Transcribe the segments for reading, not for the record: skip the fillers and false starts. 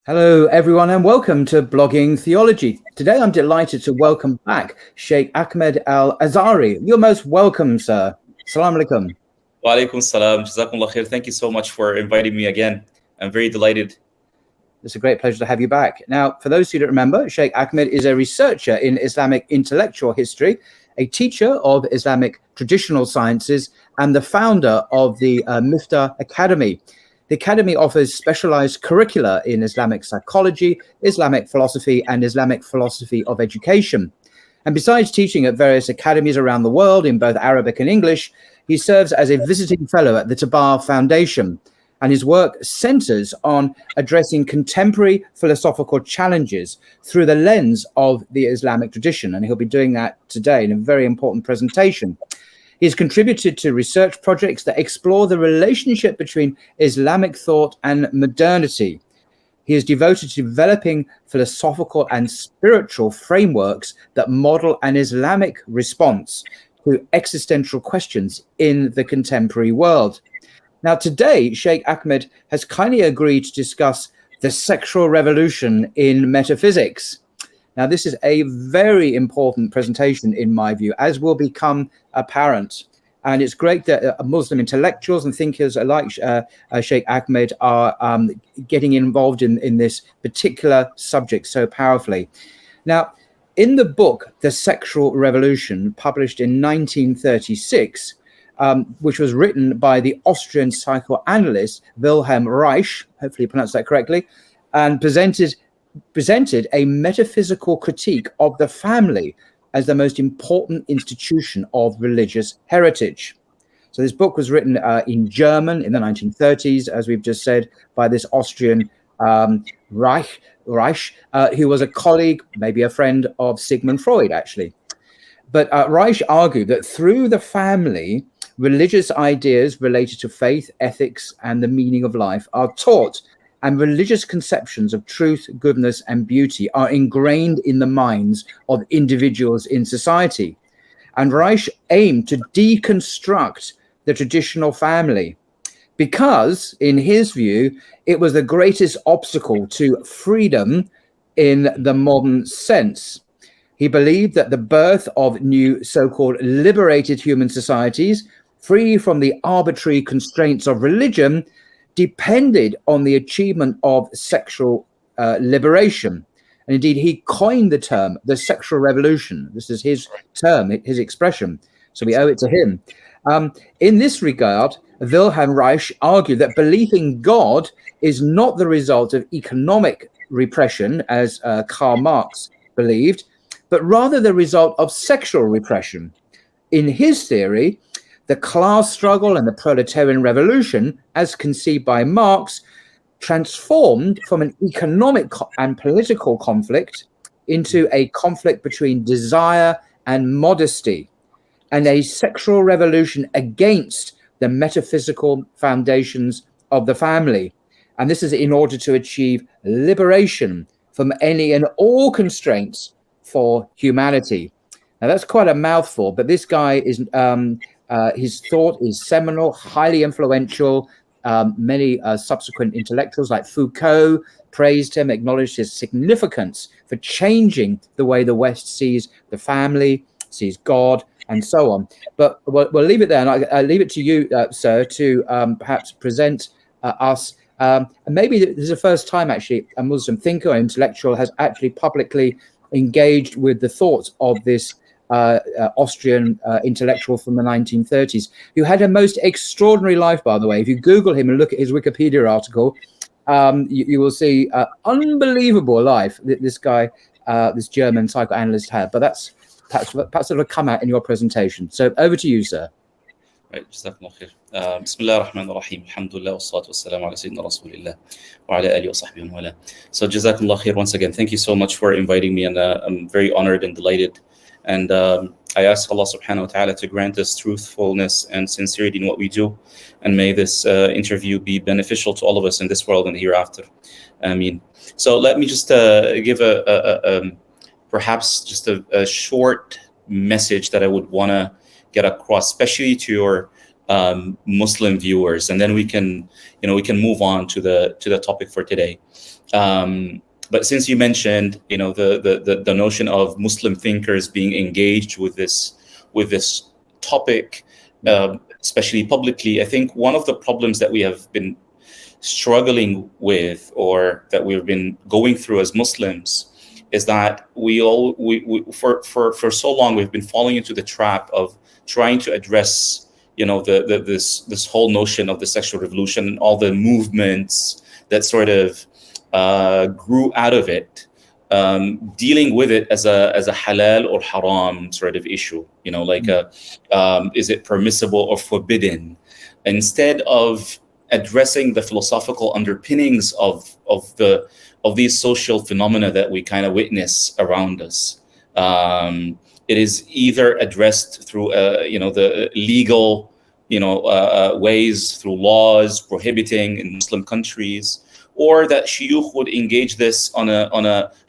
Hello, everyone, and welcome to Blogging Theology. Today, I'm delighted to welcome back Shaykh Ahmed El Azhary. You're most welcome, sir. Assalamu alaikum. Wa alaikum salam. Jazakumullah khair. Thank you so much for inviting me again. I'm very delighted. It's a great pleasure to have you back. Now, for those who don't remember, Shaykh Ahmed is a researcher in Islamic intellectual history, a teacher of Islamic traditional sciences, and the founder of the Miftah Academy. The Academy offers specialized curricula in Islamic psychology, Islamic philosophy, and Islamic philosophy of education. And besides teaching at various academies around the world in both Arabic and English, he serves as a visiting fellow at the Tabar Foundation. And his work centers on addressing contemporary philosophical challenges through the lens of the Islamic tradition. And he'll be doing that today in a very important presentation. He's contributed to research projects that explore the relationship between Islamic thought and modernity. He is devoted to developing philosophical and spiritual frameworks that model an Islamic response to existential questions in the contemporary world. Now, today, Shaykh Ahmed has kindly agreed to discuss the sexual revolution in metaphysics. Now, this is a very important presentation, in my view, as will become apparent. And it's great that Muslim intellectuals and thinkers like Shaykh Ahmed are getting involved in this particular subject so powerfully. Now, in the book, The Sexual Revolution, published in 1936, which was written by the Austrian psychoanalyst Wilhelm Reich, hopefully you pronounced that correctly, and presented a metaphysical critique of the family as the most important institution of religious heritage. So this book was written in German in the 1930s, as we've just said, by this Austrian Reich, who was a colleague, maybe a friend of Sigmund Freud, actually. But Reich argued that through the family, religious ideas related to faith, ethics, and the meaning of life are taught, and religious conceptions of truth, goodness, and beauty are ingrained in the minds of individuals in society. And Reich aimed to deconstruct the traditional family because, in his view, it was the greatest obstacle to freedom in the modern sense. He believed that the birth of new so-called liberated human societies, free from the arbitrary constraints of religion, depended on the achievement of sexual liberation. And indeed, he coined the term, the sexual revolution. This is his term, his expression. So we owe it to him. In this regard, Wilhelm Reich argued that belief in God is not the result of economic repression, as Karl Marx believed, but rather the result of sexual repression. In his theory, the class struggle and the proletarian revolution, as conceived by Marx, transformed from an economic and political conflict into a conflict between desire and modesty, and a sexual revolution against the metaphysical foundations of the family. And this is in order to achieve liberation from any and all constraints for humanity. Now, that's quite a mouthful, but this guy is... his thought is seminal, highly influential. Many subsequent intellectuals like Foucault praised him, acknowledged his significance for changing the way the West sees the family, sees God, and so on. But we'll leave it there, and I leave it to you, sir, to perhaps present us. And maybe this is the first time, actually, a Muslim thinker or intellectual has actually publicly engaged with the thoughts of this Austrian intellectual from the 1930s, who had a most extraordinary life, by the way. If you Google him and look at his Wikipedia article, you will see unbelievable life this guy, this German psychoanalyst had. But that's perhaps it'll come out in your presentation. So over to you, sir. Right, Jazakumullah khair. Bismillah ar-Rahman ar-Rahim. Alhamdulillah wa salatu wa salam ala Sayyidina Rasulillah wa ala alihi wa sahbihi wa ala. So Jazakumullah khair once again. Thank you so much for inviting me, and I'm very honored and delighted. And I ask Allah subhanahu wa ta'ala to grant us truthfulness and sincerity in what we do. And may this interview be beneficial to all of us in this world and hereafter. Ameen. So let me just give perhaps just a short message that I would want to get across, especially to your Muslim viewers, and then we can move on to the topic for today. But since you mentioned, the notion of Muslim thinkers being engaged with this topic, especially publicly, I think one of the problems that we have been struggling with, or that we've been going through as Muslims, is that for so long we've been falling into the trap of trying to address this whole notion of the sexual revolution and all the movements that sort of grew out of it, dealing with it as a halal or haram sort of issue, is it permissible or forbidden, instead of addressing the philosophical underpinnings of these social phenomena that we kind of witness around us. It is either addressed through the legal ways, through laws prohibiting in Muslim countries, or that shuyukh would engage this on a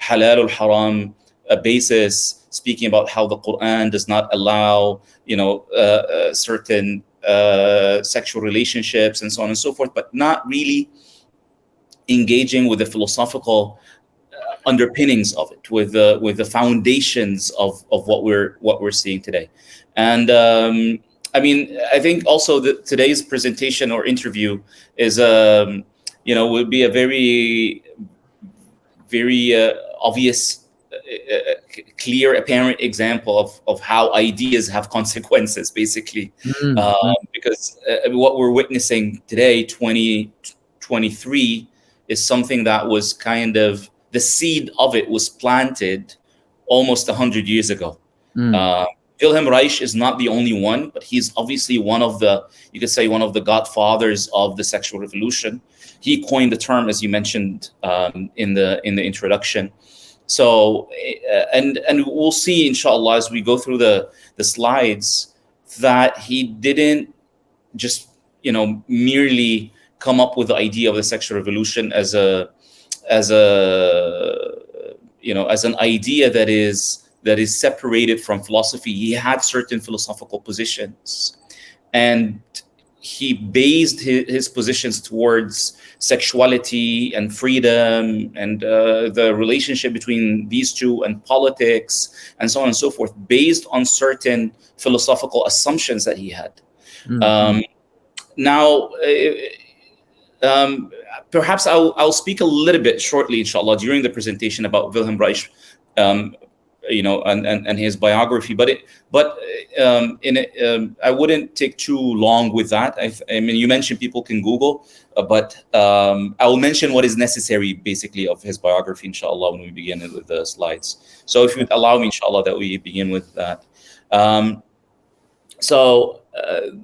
halal or haram basis, speaking about how the Quran does not allow certain sexual relationships and so on and so forth, but not really engaging with the philosophical underpinnings of it, with the foundations of what we're seeing today. And I think also that today's presentation or interview is would be a very obvious, clear, apparent example of how ideas have consequences, basically. Because what we're witnessing today, 2023, is something that was kind of, the seed of it was planted almost 100 years ago. Wilhelm Reich is not the only one, but he's obviously one of the godfathers of the sexual revolution. He coined the term, as you mentioned in the introduction. So, and we'll see, inshallah, as we go through the slides, that he didn't just merely come up with the idea of the sexual revolution as an idea that is separated from philosophy. He had certain philosophical positions, and he based his positions towards sexuality and freedom and the relationship between these two and politics and so on and so forth, based on certain philosophical assumptions that he had. Now, perhaps I'll speak a little bit shortly, inshallah, during the presentation about Wilhelm Reich, and his biography. I wouldn't take too long with that. I mean, you mentioned people can Google, but I will mention what is necessary, basically, of his biography, inshallah, when we begin with the slides. So if you'd allow me, inshallah, that we begin with that.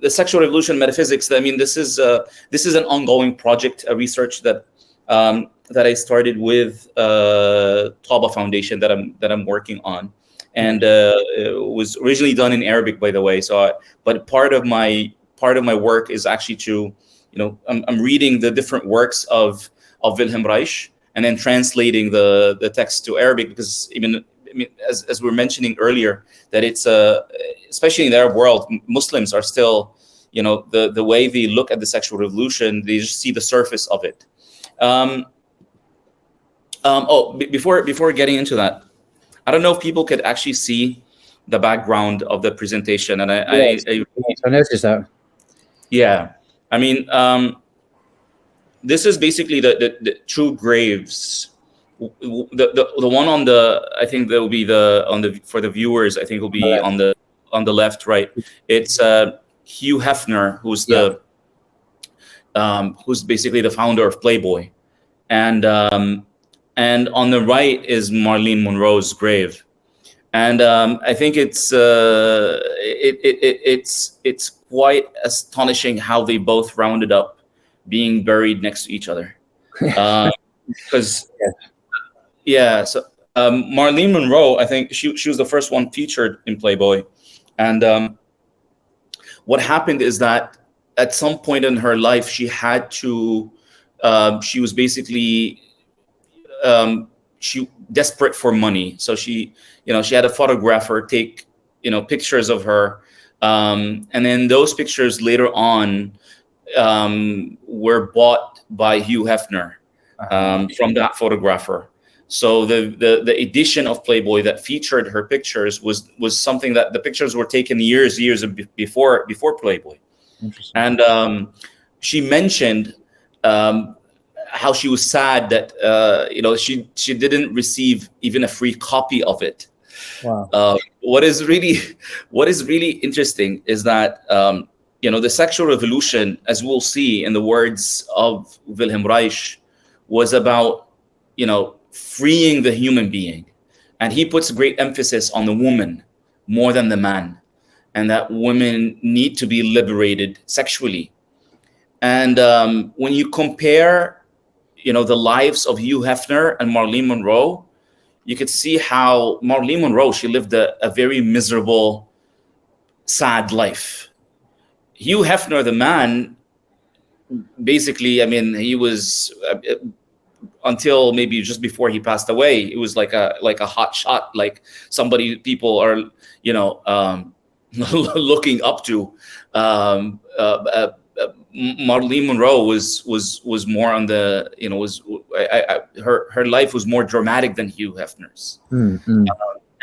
The sexual revolution, metaphysics. I mean, this is an ongoing project, a research that I started with Taba Foundation that I'm working on, and it was originally done in Arabic, by the way. But part of my work is actually to, I'm reading the different works of Wilhelm Reich and then translating the text to Arabic, because as we were mentioning earlier, that it's especially in the Arab world, Muslims are still, the way they look at the sexual revolution, they just see the surface of it. Before getting into that, I don't know if people could actually see the background of the presentation, and I noticed that. Yeah, I mean, this is basically the two graves. The one on the, I think there will be for the viewers, I think will be on the left, right? It's Hugh Hefner, who's who's basically the founder of Playboy, and on the right is Marilyn Monroe's grave, and I think it's quite astonishing how they both rounded up being buried next to each other, because so Marilyn Monroe, I think she was the first one featured in Playboy, and what happened is that at some point in her life she had to she was basically she desperate for money, so she had a photographer take pictures of her And then those pictures later on were bought by Hugh Hefner from that photographer. So the edition of Playboy that featured her pictures was something that the pictures were taken years before Playboy. And she mentioned how she was sad that she didn't receive even a free copy of it. Wow. What is really interesting is that the sexual revolution, as we'll see in the words of Wilhelm Reich, was about freeing the human being, and he puts great emphasis on the woman more than the man, and that women need to be liberated sexually. And when you compare the lives of Hugh Hefner and Marilyn Monroe, you could see how Marilyn Monroe, she lived a very miserable, sad life. Hugh Hefner, the man, basically, I mean, he was until maybe just before he passed away, it was like a hot shot, like somebody people are looking up to. Marilyn Monroe was more on the her life was more dramatic than Hugh Hefner's.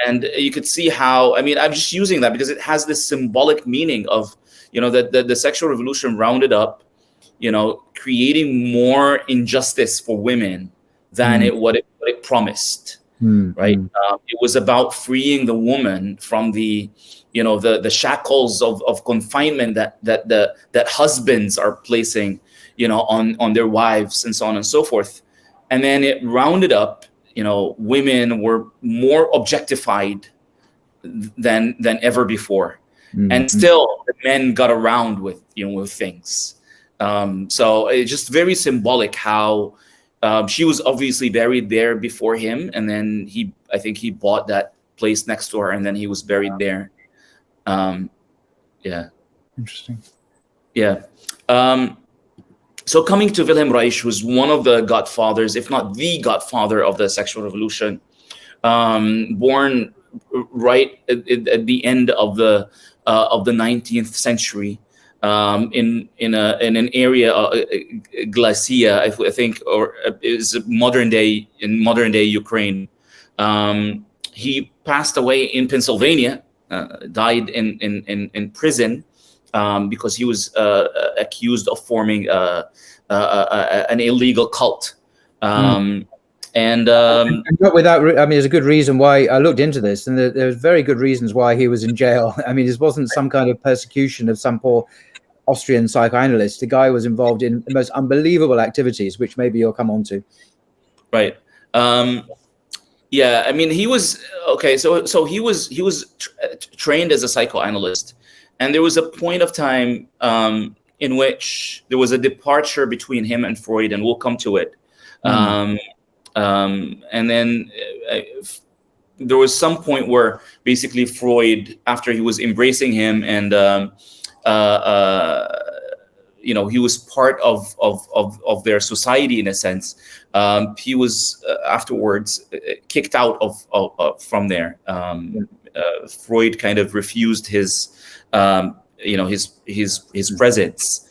And you could see how, I mean, I'm just using that because it has this symbolic meaning of that the sexual revolution rounded up creating more injustice for women than what it promised, right? It was about freeing the woman from the shackles of confinement that husbands are placing on their wives, and so on and so forth. And then it rounded up, women were more objectified than ever before, and still the men got around with things. So it's just very symbolic how she was obviously buried there before him, and then I think he bought that place next to her, and then he was buried there. Yeah. Interesting. Yeah. So coming to Wilhelm Reich, who's one of the godfathers, if not the godfather of the sexual revolution, born right at the end of the 19th century, in an area, Glacia, I think, or is modern day Ukraine. He passed away in Pennsylvania, died in prison because he was accused of forming an illegal cult. And not without, I mean, there's a good reason why I looked into this, and there's very good reasons why he was in jail. I mean, this wasn't some kind of persecution of some poor Austrian psychoanalyst. The guy was involved in the most unbelievable activities, which maybe you'll come on to. Right. Yeah. I mean, he was okay. So he was trained as a psychoanalyst, and there was a point of time in which there was a departure between him and Freud, and we'll come to it. And then there was some point where basically Freud, after he was embracing him, and he was part of their society in a sense, he was afterwards kicked out of from there. Freud kind of refused his presence.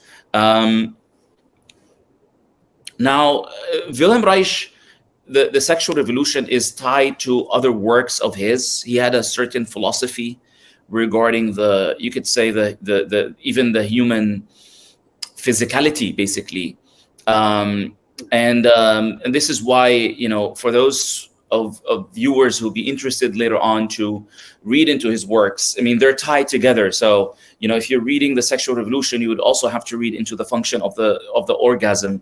Now, Wilhelm Reich, the sexual revolution is tied to other works of his. He had a certain philosophy regarding you could say even the human physicality, basically. And this is why, for those of viewers who'll be interested later on to read into his works, I mean, they're tied together. So, if you're reading the sexual revolution, you would also have to read into the function of the orgasm,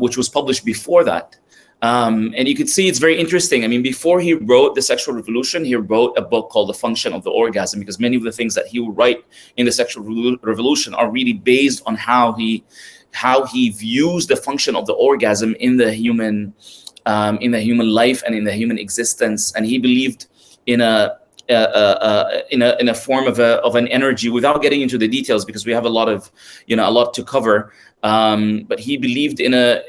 which was published before that. And you could see it's very interesting. I mean, before he wrote The Sexual Revolution, he wrote a book called The Function of the Orgasm, because many of the things that he would write in The Sexual Revolution are really based on how he views the function of the orgasm in the human life and in the human existence. And he believed in a form of an energy, without getting into the details because we have a lot to cover. But he believed in a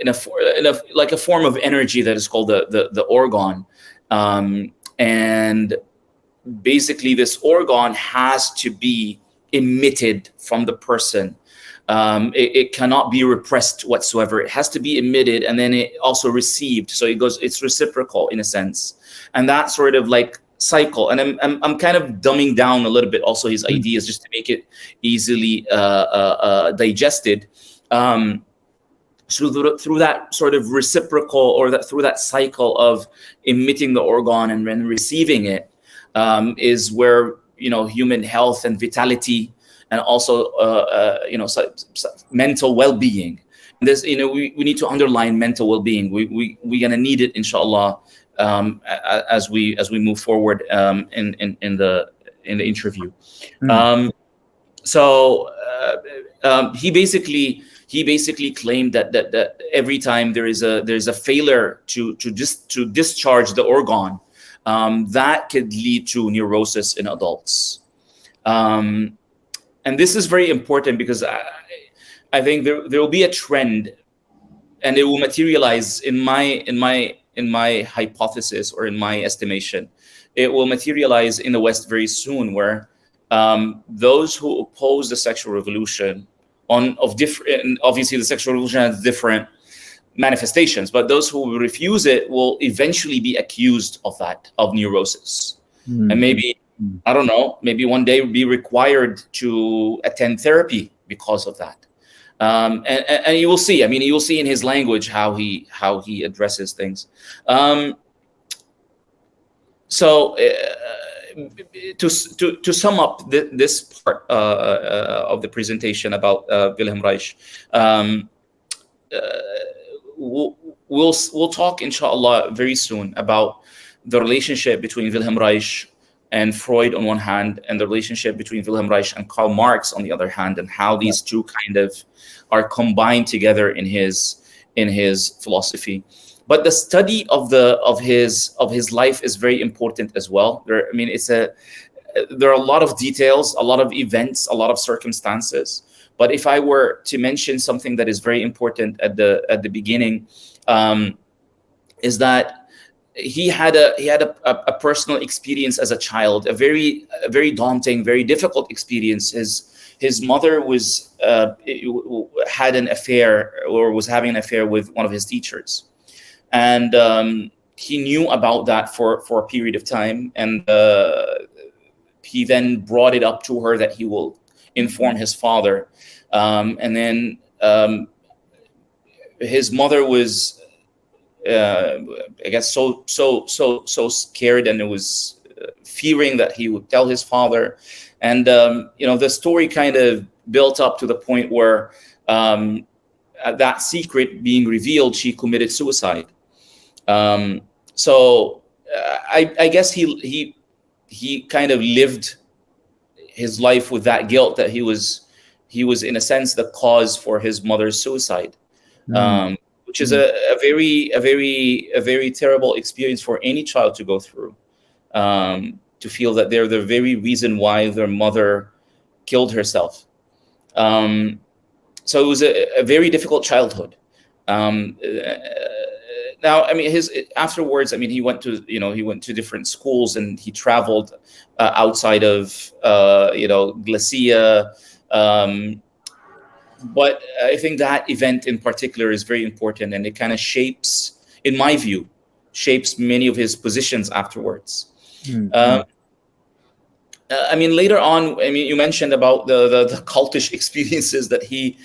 form of energy that is called the orgon, and basically this orgon has to be emitted from the person. It cannot be repressed whatsoever. It has to be emitted and then it also received. So it's reciprocal in a sense. And that sort of like cycle. And I'm kind of dumbing down a little bit also his ideas just to make it easily digested. Through that sort of reciprocal, or through that cycle of emitting the organ and then receiving it, is where, human health and vitality, and also mental well-being. And this, we need to underline mental well-being. We're gonna need it, inshallah, as we move forward in the interview. He basically claimed that every time there's a failure to discharge the organ, that could lead to neurosis in adults. And this is very important because I think there will be a trend, and it will materialize in my hypothesis, or in my estimation. It will materialize in the West very soon, where those who oppose the sexual revolution obviously the sexual revolution has different manifestations, but those who refuse it will eventually be accused of neurosis. And maybe, I don't know, maybe one day be required to attend therapy because of that. And you will see. I mean, you will see in his language how he addresses things. To sum up this part of the presentation about Wilhelm Reich, we'll talk, inshallah, very soon about the relationship between Wilhelm Reich and Freud on one hand, and the relationship between Wilhelm Reich and Karl Marx on the other hand, and how these two kind of are combined together in his philosophy. But the study of his life is very important as well. There are a lot of details, a lot of events, a lot of circumstances. But if I were to mention something that is very important at the beginning, is that he had a personal experience as a child, a very daunting, very difficult experience. His mother had an affair, or was having an affair with one of his teachers. And he knew about that for a period of time, and he then brought it up to her that he will inform his father. And then his mother was, I guess, so scared, and it was fearing that he would tell his father. And the story kind of built up to the point where that secret being revealed, she committed suicide. So I guess he kind of lived his life with that guilt, that he was in a sense the cause for his mother's suicide, which is a very terrible experience for any child to go through, to feel that they're the very reason why their mother killed herself. So it was a very difficult childhood. Now, I mean, afterwards, I mean, he went to different schools, and he traveled outside of, Glacia. But I think that event in particular is very important, and it kind of shapes, in my view, many of his positions afterwards. I mean, later on, I mean, you mentioned about the cultish experiences that he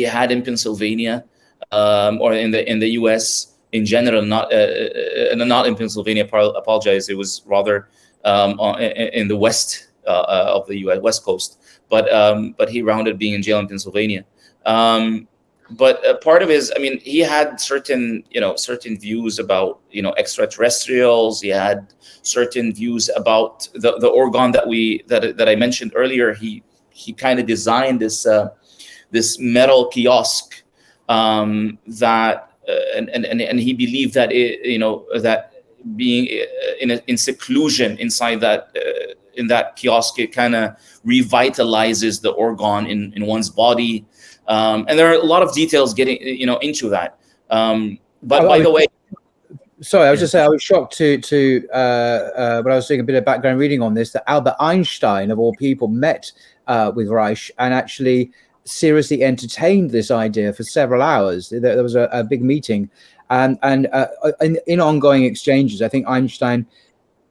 had in Pennsylvania, or in the U.S. in general, not in Pennsylvania. Apologize. It was rather in the west of the U.S. West Coast. But he rounded being in jail in Pennsylvania. But part of his, I mean, he had certain views about extraterrestrials. He had certain views about the organ that I mentioned earlier. He kind of designed this metal kiosk that. And he believed that that being in seclusion inside that in that kiosk, it kind of revitalizes the organ in one's body, and there are a lot of details getting into that. But by the way, sorry, I was just saying I was shocked to when I was doing a bit of background reading on this, that Albert Einstein of all people met with Reich and actually seriously entertained this idea for several hours. There was a big meeting, and in ongoing exchanges, I think Einstein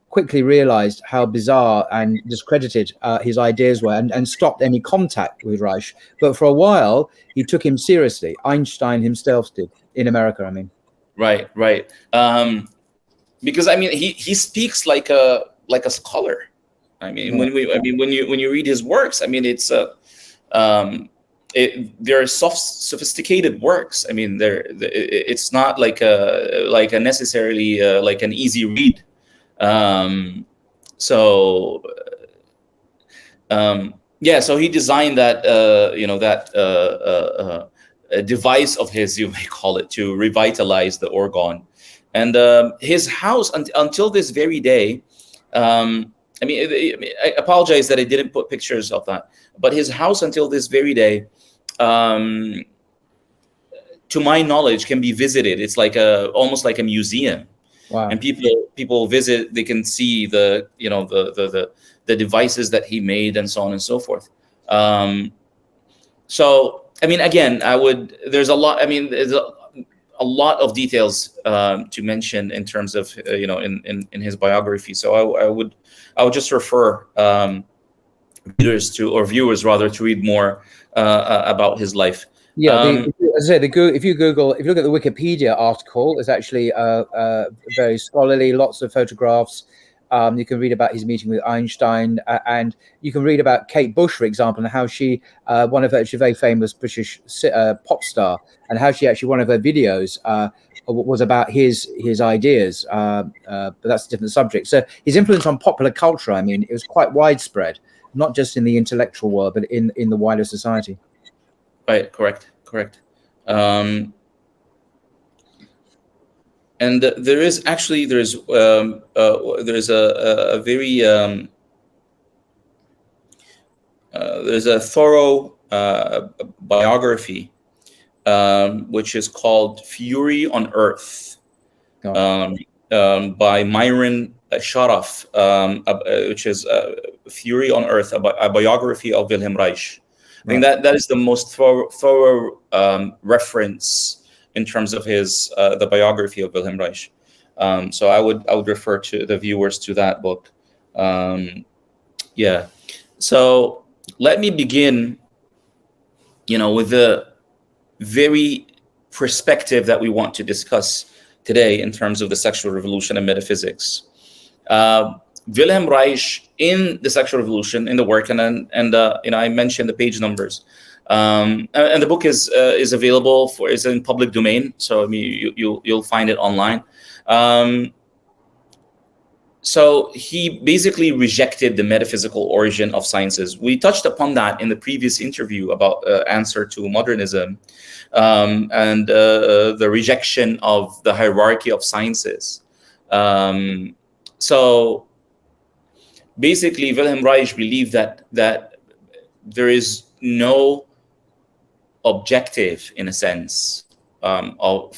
quickly realized how bizarre and discredited his ideas were, and stopped any contact with Reich. But for a while, he took him seriously. Einstein himself did, in America, I mean. Right. Because I mean, he speaks like a scholar. I mean, when you read his works, I mean, it's they're sophisticated works. I mean, it's not like a necessarily like an easy read. So he designed that a device of his, you may call it, to revitalize the organ. And his house until this very day, I apologize that I didn't put pictures of that, but his house until this very day, to my knowledge, can be visited. It's like almost like a museum. Wow. And people visit, they can see the devices that he made and so on and so forth. So I mean, again, there's a lot of details to mention in terms of in his biography. So I would just refer readers or viewers rather to read more about his life. Yeah, as I say, if you look at the Wikipedia article, it's actually very scholarly, lots of photographs. You can read about his meeting with Einstein, and you can read about Kate Bush, for example, and how she, one of her, she's a very famous British pop star, and how she actually, one of her videos was about his ideas, but that's a different subject. So his influence on popular culture, I mean, it was quite widespread, not just in the intellectual world, but in the wider society. Right, correct. And there's a very there's a thorough biography which is called Fury on Earth, by Myron Sharaf, which is Fury on Earth, a biography of Wilhelm Reich. I think that is the most thorough reference in terms of his the biography of Wilhelm Reich. So I would refer to the viewers to that book. So let me begin, with the very perspective that we want to discuss today in terms of the sexual revolution and metaphysics. Wilhelm Reich in the sexual revolution, in the work, and I mentioned the page numbers, and the book is available is in public domain, so I mean you'll find it online. So he basically rejected the metaphysical origin of sciences. We touched upon that in the previous interview about answer to modernism, and the rejection of the hierarchy of sciences. So basically, Wilhelm Reich believed that there is no objective, in a sense, no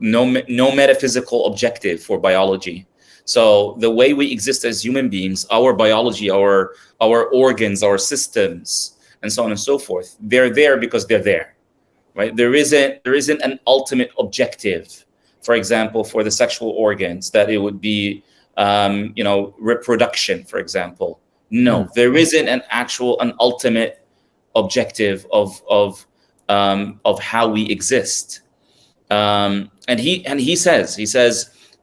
metaphysical objective for biology. So the way we exist as human beings, our biology, our organs, our systems, and so on and so forth, they're there because they're there, right? There isn't an ultimate objective. For example, for the sexual organs, that it would be reproduction, for example. No, there isn't an ultimate objective of how we exist. And he says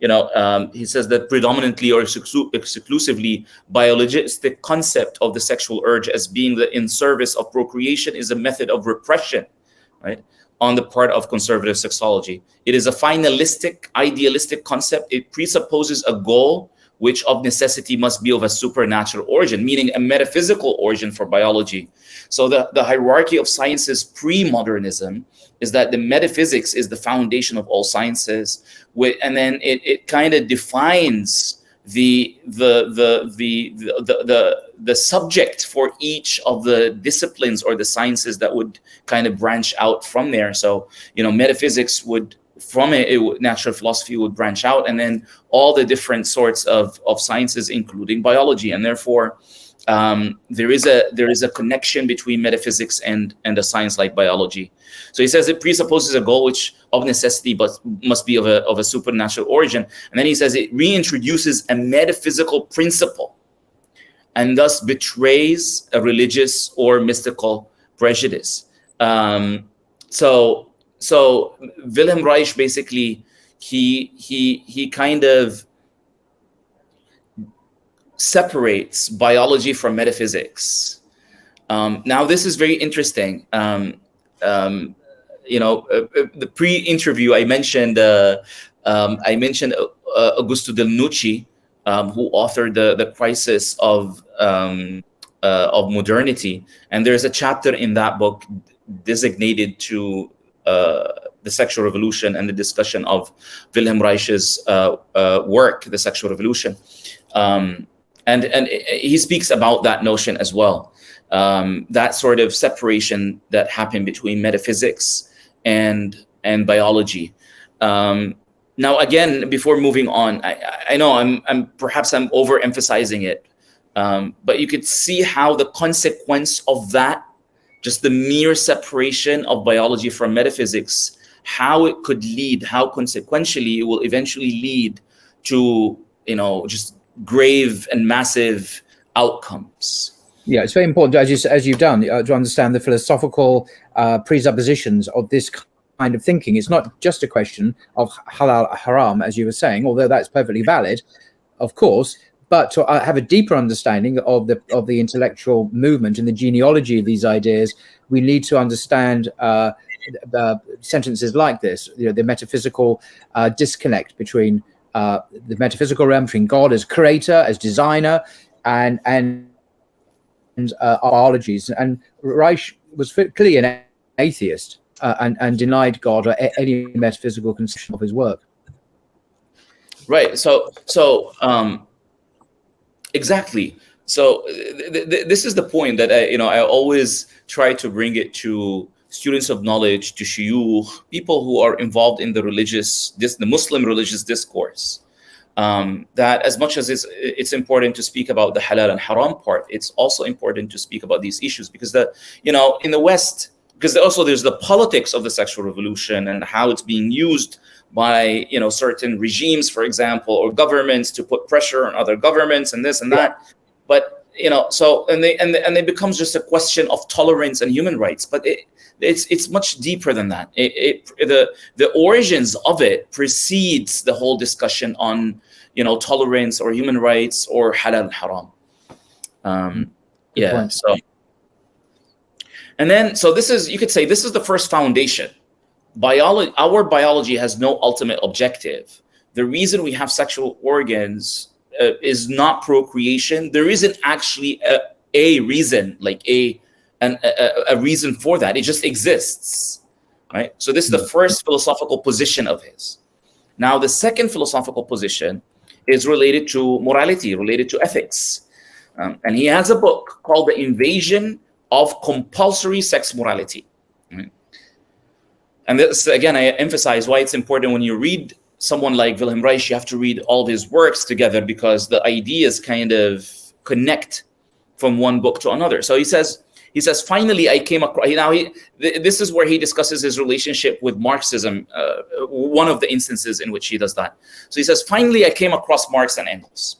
that predominantly or exclusively biologistic concept of the sexual urge as being in service of procreation is a method of repression, right, on the part of conservative sexology. It is a finalistic, idealistic concept. It presupposes a goal which of necessity must be of a supernatural origin, meaning a metaphysical origin for biology. So the hierarchy of sciences pre-modernism is that the metaphysics is the foundation of all sciences, and then it kind of defines the subject for each of the disciplines or the sciences that would kind of branch out from there. So metaphysics would, from it, natural philosophy would branch out, and then all the different sorts of sciences, including biology. And therefore there is a connection between metaphysics and a science like biology. So he says it presupposes a goal which of necessity but must be of a supernatural origin, and then he says it reintroduces a metaphysical principle and thus betrays a religious or mystical prejudice. So Wilhelm Reich basically he kind of separates biology from metaphysics. Now this is very interesting. The pre-interview I mentioned Augusto Del Nucci, who authored the Crisis of Modernity, and there's a chapter in that book designated to the sexual revolution and the discussion of Wilhelm Reich's work, The Sexual Revolution. And he speaks about that notion as well, that sort of separation that happened between metaphysics and biology. Now, again, before moving on, I know I'm overemphasizing it, but you could see how the consequence of that, just the mere separation of biology from metaphysics, how it could lead, how consequentially it will eventually lead to, just grave and massive outcomes. Yeah, it's very important, as you've done, to understand the philosophical presuppositions of this kind of thinking. It's not just a question of halal haram, as you were saying, although that's perfectly valid, of course, but to have a deeper understanding of the intellectual movement and the genealogy of these ideas, we need to understand sentences like this, the metaphysical disconnect between the metaphysical realm, between God as creator, as designer, and biologies. And Reich was clearly an atheist and denied God or any metaphysical conception of his work. Right. So exactly. So this is the point that I always try to bring it to students of knowledge, to shuyukh, people who are involved in the Muslim religious discourse. That as much as it's important to speak about the halal and haram part, it's also important to speak about these issues, because in the West, because also there's the politics of the sexual revolution and how it's being used by certain regimes, for example, or governments to put pressure on other governments and this and that. But it becomes just a question of tolerance and human rights. But it's much deeper than that. The origins of it precedes the whole discussion on tolerance or human rights or halal and haram. So this is, you could say, this is the first foundation. Our biology has no ultimate objective. The reason we have sexual organs is not procreation. There isn't actually a reason, like a reason for that. It just exists, right? So this is the first philosophical position of his. Now, the second philosophical position is related to morality, related to ethics. And he has a book called The Invasion of Compulsory Sex Morality. Right? And this, again, I emphasize why it's important when you read someone like Wilhelm Reich, you have to read all of his works together, because the ideas kind of connect from one book to another. So he says, finally, I came across, this is where he discusses his relationship with Marxism, one of the instances in which he does that. So he says, finally, I came across Marx and Engels,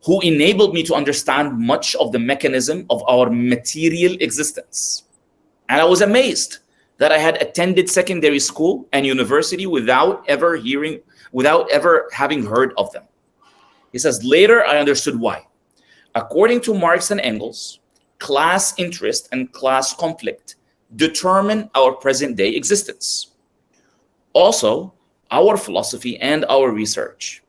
who enabled me to understand much of the mechanism of our material existence. And I was amazed that I had attended secondary school and university without ever having heard of them. He says, later I understood why. According to Marx and Engels, class interest and class conflict determine our present day existence. Also, our philosophy and our research.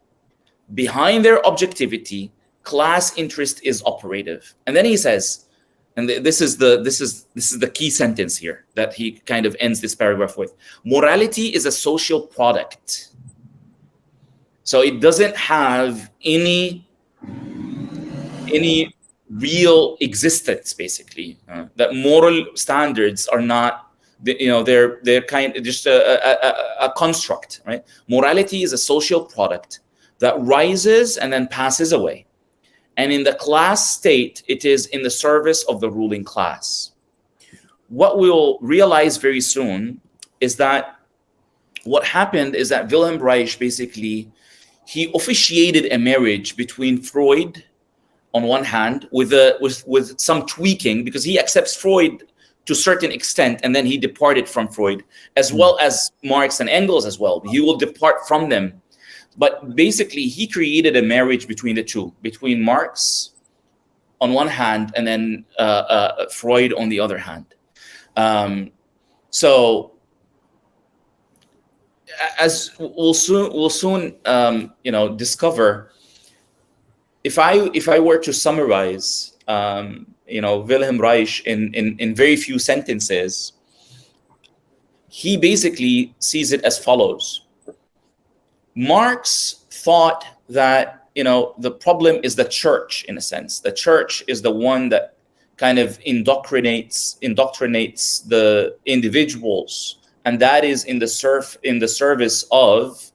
Behind their objectivity, class interest is operative. And then he says, and this is the key sentence here that he kind of ends this paragraph with: morality is a social product. So it doesn't have any real existence, basically. That moral standards are not, they're kind of just a construct, right? Morality is a social product that rises and then passes away, And in the class state, it is in the service of the ruling class. What we'll realize very soon is that what happened is that Wilhelm Reich basically, he officiated a marriage between Freud on one hand with some tweaking, because he accepts Freud to a certain extent, and then he departed from Freud, as well as Marx and Engels as well. He will depart from them. But basically, he created a marriage between the two, between Marx on one hand, and then Freud on the other hand. So, as we'll soon discover, if I were to summarize, Wilhelm Reich in very few sentences, he basically sees it as follows. Marx thought that, the problem is the church, in a sense. The church is the one that kind of indoctrinates the individuals, and that is in the service of,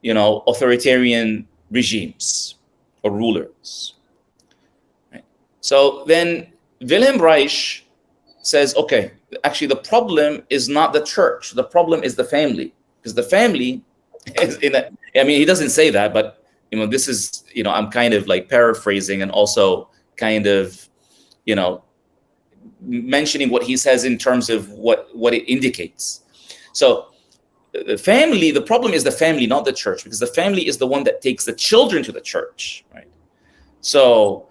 authoritarian regimes or rulers. Right? So then Wilhelm Reich says, okay, actually the problem is not the church. The problem is the family, because the family is he doesn't say that, but this is, I'm kind of like paraphrasing and also kind of, mentioning what he says in terms of what it indicates. So the problem is the family, not the church, because the family is the one that takes the children to the church, right? So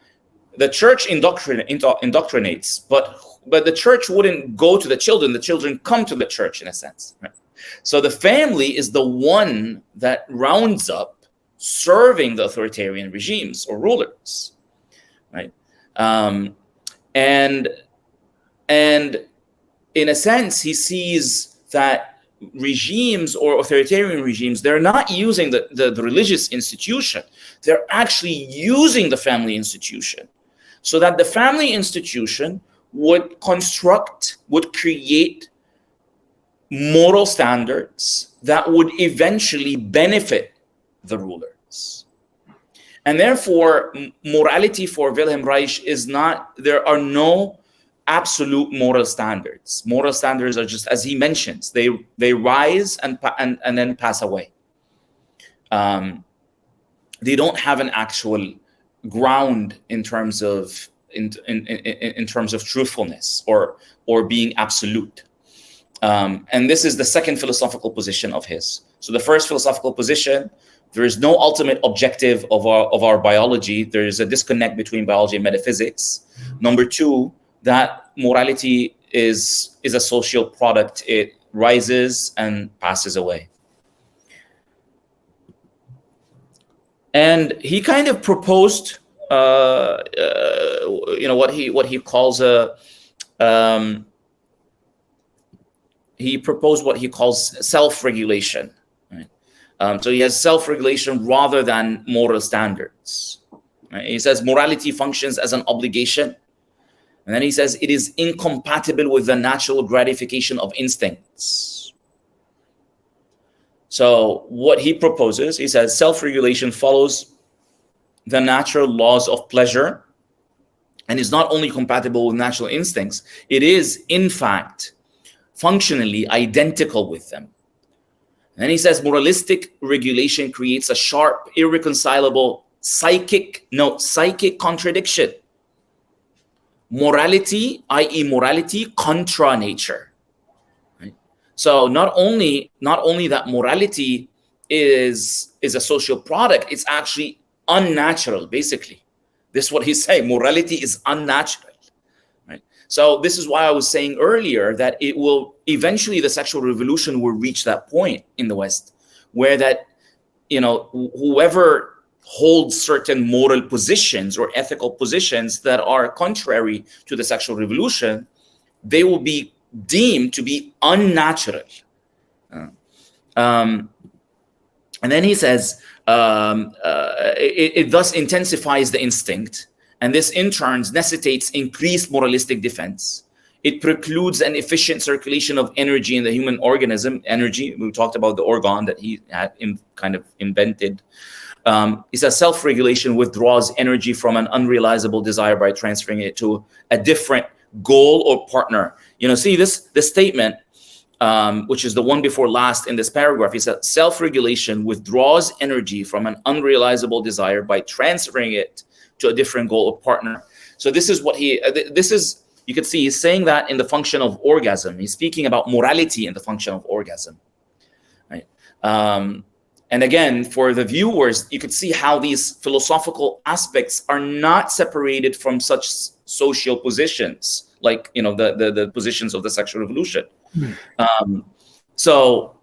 the church indoctrinates, but the church wouldn't go to the children come to the church, in a sense, right? So the family is the one that rounds up serving the authoritarian regimes or rulers, right? And in a sense, he sees that regimes or authoritarian regimes, they're not using the religious institution. They're actually using the family institution, so that the family institution would create moral standards that would eventually benefit the rulers. And therefore, morality for Wilhelm Reich is not, there are no absolute moral standards. Moral standards are just, as he mentions, they rise and then pass away. They don't have an actual ground in terms of in terms of truthfulness or being absolute. And this is the second philosophical position of his. So the first philosophical position, there is no ultimate objective of our biology. There is a disconnect between biology and metaphysics. Number two, that morality is a social product. It rises and passes away. And he kind of proposed, what he calls self-regulation. Right? So he has self-regulation rather than moral standards. Right? He says morality functions as an obligation. And then he says it is incompatible with the natural gratification of instincts. So what he proposes, he says self-regulation follows the natural laws of pleasure and is not only compatible with natural instincts, it is in fact functionally identical with them. And then he says moralistic regulation creates a sharp, irreconcilable psychic contradiction. Morality, i.e. morality contra nature. Right? So not only that morality is a social product, it's actually unnatural, basically. This is what he's saying. Morality is unnatural. Right? So this is why I was saying earlier that it will eventually, the sexual revolution will reach that point in the West, where that, whoever holds certain moral positions or ethical positions that are contrary to the sexual revolution, they will be deemed to be unnatural. And then he says, it thus intensifies the instinct, and this in turn necessitates increased moralistic defense. It precludes an efficient circulation of energy in the human organism. Energy, we talked about the organ that he had kind of invented. It says self-regulation withdraws energy from an unrealizable desire by transferring it to a different goal or partner. See this statement, which is the one before last in this paragraph. He said self-regulation withdraws energy from an unrealizable desire by transferring it to a different goal or partner. So this is what you can see he's saying that in the function of orgasm. He's speaking about morality in the function of orgasm, right? And again, for the viewers, you could see how these philosophical aspects are not separated from such social positions, like the positions of the sexual revolution. So,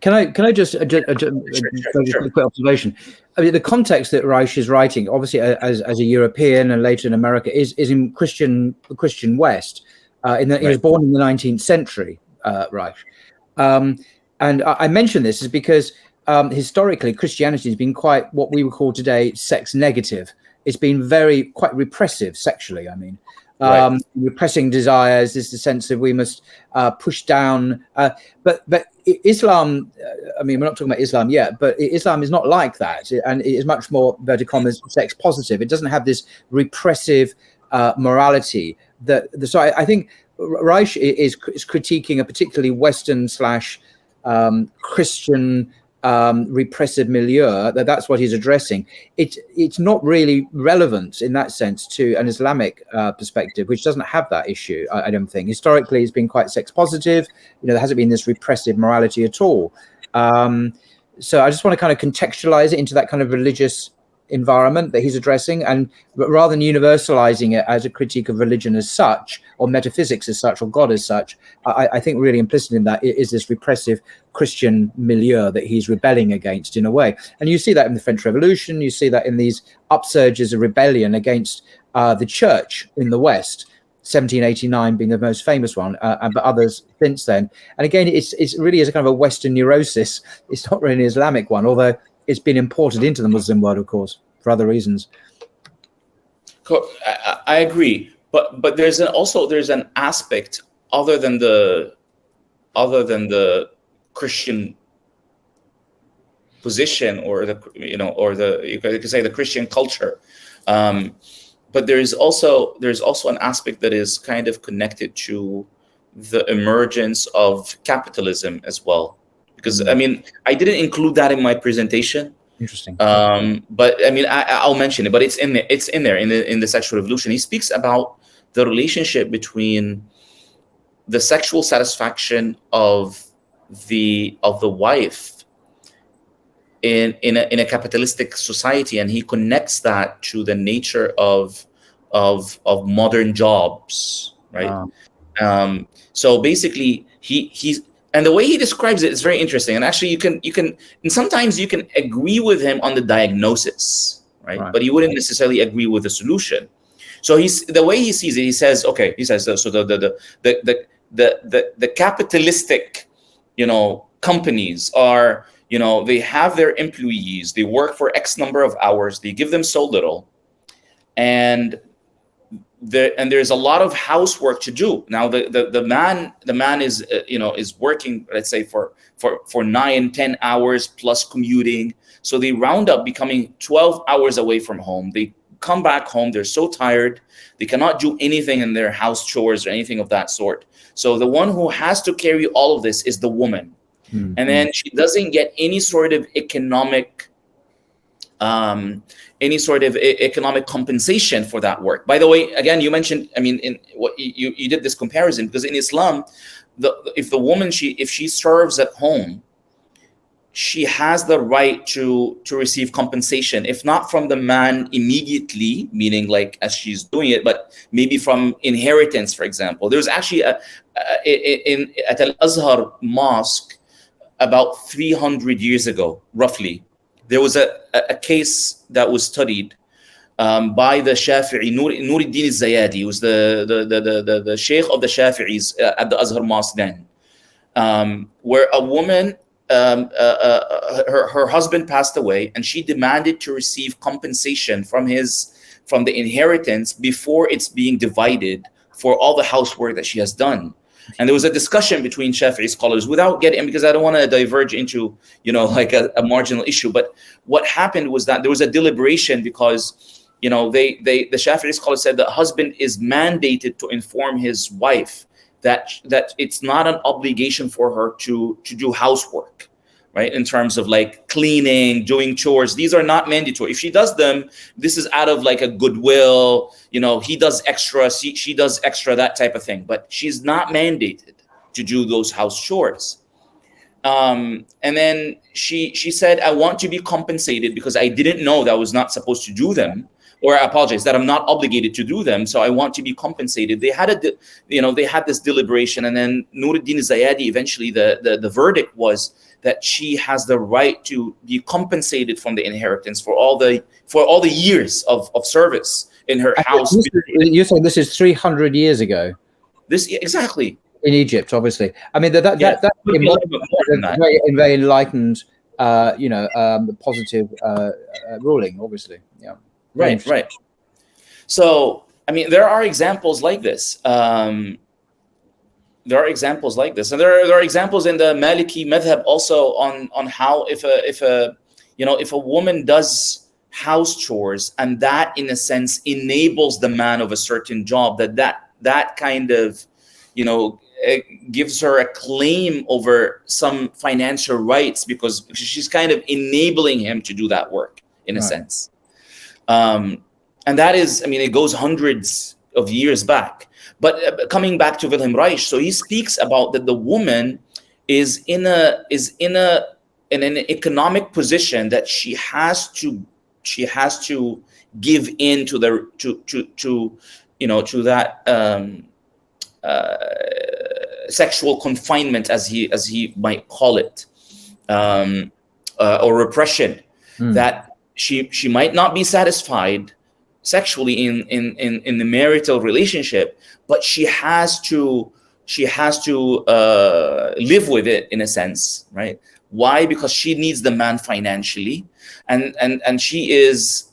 can I just a quick observation? I mean, the context that Reich is writing, obviously as a European and later in America, is in the Christian West. He was born in the 19th century, Reich. And I mention this is because historically Christianity has been quite what we would call today sex negative. It's been quite repressive sexually. I mean, repressing desires is the sense that we must push down. But Islam, I mean, we're not talking about Islam yet, but Islam is not like that, and it is much more inverted commas sex positive. It doesn't have this repressive morality. So I think Reich is critiquing a particularly Western / Christian repressive milieu. That's what he's addressing. It's not really relevant in that sense to an Islamic perspective, which doesn't have that issue. I don't think historically it's been quite sex positive. There hasn't been this repressive morality at all. So I just want to kind of contextualize it into that kind of religious environment that he's addressing, and rather than universalizing it as a critique of religion as such, or metaphysics as such, or God as such, I think really implicit in that is this repressive Christian milieu that he's rebelling against in a way. And you see that in the French Revolution, you see that in these upsurges of rebellion against the church in the West, 1789 being the most famous one, but others since then. And again, it's really is a kind of a Western neurosis. It's not really an Islamic one, although it's been imported into the Muslim world, of course, for other reasons. I agree, but there's an aspect other than the Christian position, or you could say the Christian culture, but there's also an aspect that is kind of connected to the emergence of capitalism as well. Because I mean, I didn't include that in my presentation. Interesting. But I mean, I'll mention it. But it's in there. It's in there in the sexual revolution. He speaks about the relationship between the sexual satisfaction of the wife in a capitalistic society, and he connects that to the nature of modern jobs, right? Wow. So basically, he's. And the way he describes it is very interesting. And actually, you can, and sometimes you can agree with him on the diagnosis, right? But you wouldn't necessarily agree with the solution. So the way he sees it, he says, so the capitalistic, companies are, they have their employees, they work for X number of hours, they give them so little, and there's a lot of housework to do. Now the man is is working, let's say for 9-10 hours plus commuting, so they round up becoming 12 hours away from home. They come back home, they're so tired, they cannot do anything in their house chores or anything of that sort. So the one who has to carry all of this is the woman. Mm-hmm. And then she doesn't get any sort of economic compensation for that work. By the way, again, you mentioned, I mean, in what you did this comparison, because in Islam, if the woman, if she serves at home, she has the right to receive compensation, if not from the man immediately, meaning like as she's doing it, but maybe from inheritance, for example. There's actually at Al Azhar mosque about 300 years ago, roughly, there was a case that was studied by the Shafi'i, Nuruddin al-Zayadi, who was the Shaykh of the Shafi'is at the Azhar Mosque then, where a woman, her husband passed away, and she demanded to receive compensation from the inheritance before it's being divided for all the housework that she has done. And there was a discussion between Shafi'i scholars, without getting, because I don't want to diverge into, like a marginal issue. But what happened was that there was a deliberation because, the Shafi'i scholars said the husband is mandated to inform his wife that it's not an obligation for her to do housework, right? In terms of like cleaning, doing chores, these are not mandatory. If she does them, this is out of like a goodwill, he does extra, she does extra, that type of thing. But she's not mandated to do those house chores. And then she said, I want to be compensated because I didn't know that I was not supposed to do them, or I apologize, that I'm not obligated to do them. So I want to be compensated. They had they had this deliberation, and then Nuruddin Zayadi, eventually the verdict was that she has the right to be compensated from the inheritance for all the years of service in her house. You're saying this is 300 years ago? Exactly. In Egypt, obviously. I mean, that's a very enlightened, positive ruling, obviously. Yeah. Right. So, I mean, there are examples like this. And there are examples in the Maliki madhab also on how if a woman does house chores, and that in a sense enables the man of a certain job, that kind of it gives her a claim over some financial rights because she's kind of enabling him to do that work in a sense. And that is, I mean, it goes hundreds of years back. But coming back to Wilhelm Reich, so he speaks about that the woman is in an economic position that she has to give in to that sexual confinement, as he might call it, or repression, that she might not be satisfied sexually in the marital relationship, but she has to live with it in a sense, right? Why? Because she needs the man financially, and she is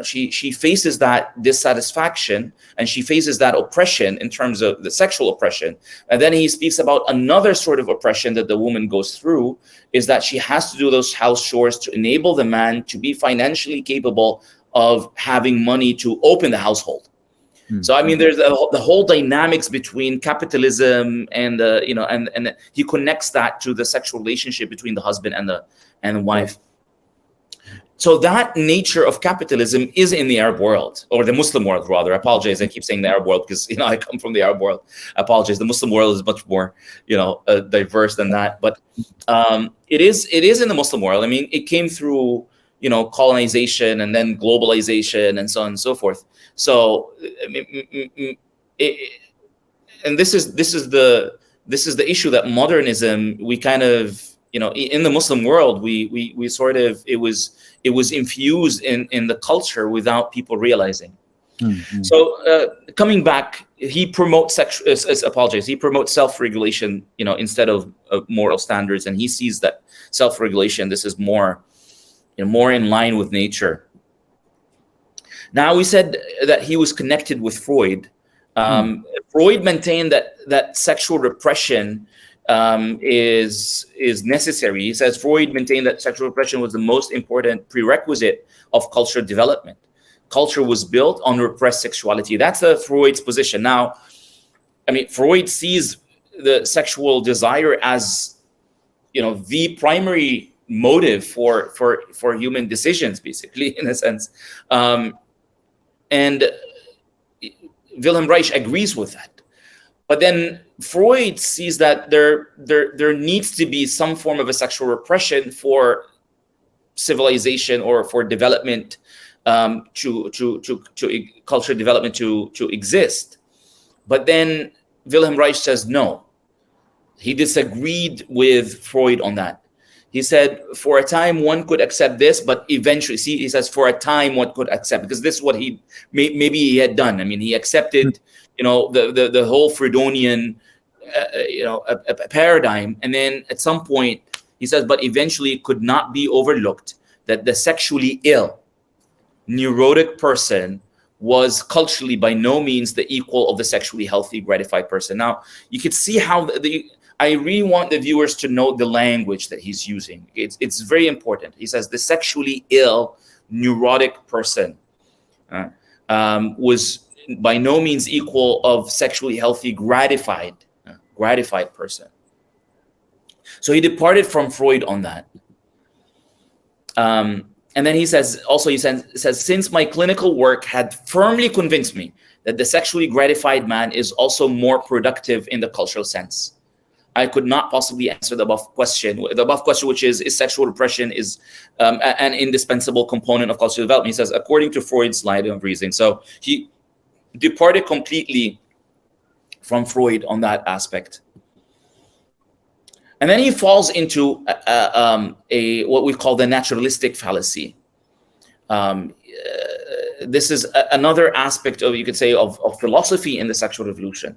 she faces that dissatisfaction, and she faces that oppression in terms of the sexual oppression. And then he speaks about another sort of oppression that the woman goes through, is that she has to do those house chores to enable the man to be financially capable of having money to open the household. So I mean, there's the whole dynamics between capitalism and and he connects that to the sexual relationship between the husband and the wife. So that nature of capitalism is in the Arab world, or the Muslim world rather. I apologize, I keep saying the Arab world because I come from the Arab world. I apologize. The Muslim world is much more diverse than that. But it is in the Muslim world. I mean, it came through colonization and then globalization and so on and so forth. So and this is the issue that modernism, we kind of in the Muslim world, we sort of, it was infused in the culture without people realizing. So coming back, he promotes self-regulation, instead of moral standards, and he sees that self-regulation, this is more in line with nature. Now, we said that he was connected with Freud. Freud maintained that sexual repression is necessary. He says Freud maintained that sexual repression was the most important prerequisite of cultural development. Culture was built on repressed sexuality. That's Freud's position. Now, I mean, Freud sees the sexual desire as the primary motive for human decisions, basically, in a sense. And Wilhelm Reich agrees with that. But then Freud sees that there needs to be some form of a sexual repression for civilization or for development, to cultural development to exist. But then Wilhelm Reich says no. He disagreed with Freud on that. He said, for a time one could accept this, but eventually, he says, for a time one could accept, because this is what maybe he had done. I mean, he accepted, the whole Freudonian, a paradigm. And then at some point, he says, but eventually it could not be overlooked that the sexually ill, neurotic person was culturally by no means the equal of the sexually healthy, gratified person. Now, you could see how I really want the viewers to know the language that he's using. It's very important. He says the sexually ill, neurotic person was by no means equal of sexually healthy, gratified person. So he departed from Freud on that. And then he says, since my clinical work had firmly convinced me that the sexually gratified man is also more productive in the cultural sense, I could not possibly answer the above question, which is sexual repression is an indispensable component of cultural development. He says, according to Freud's line of reasoning. So he departed completely from Freud on that aspect. And then he falls into what we call the naturalistic fallacy. This is another aspect of, you could say, of philosophy in the sexual revolution.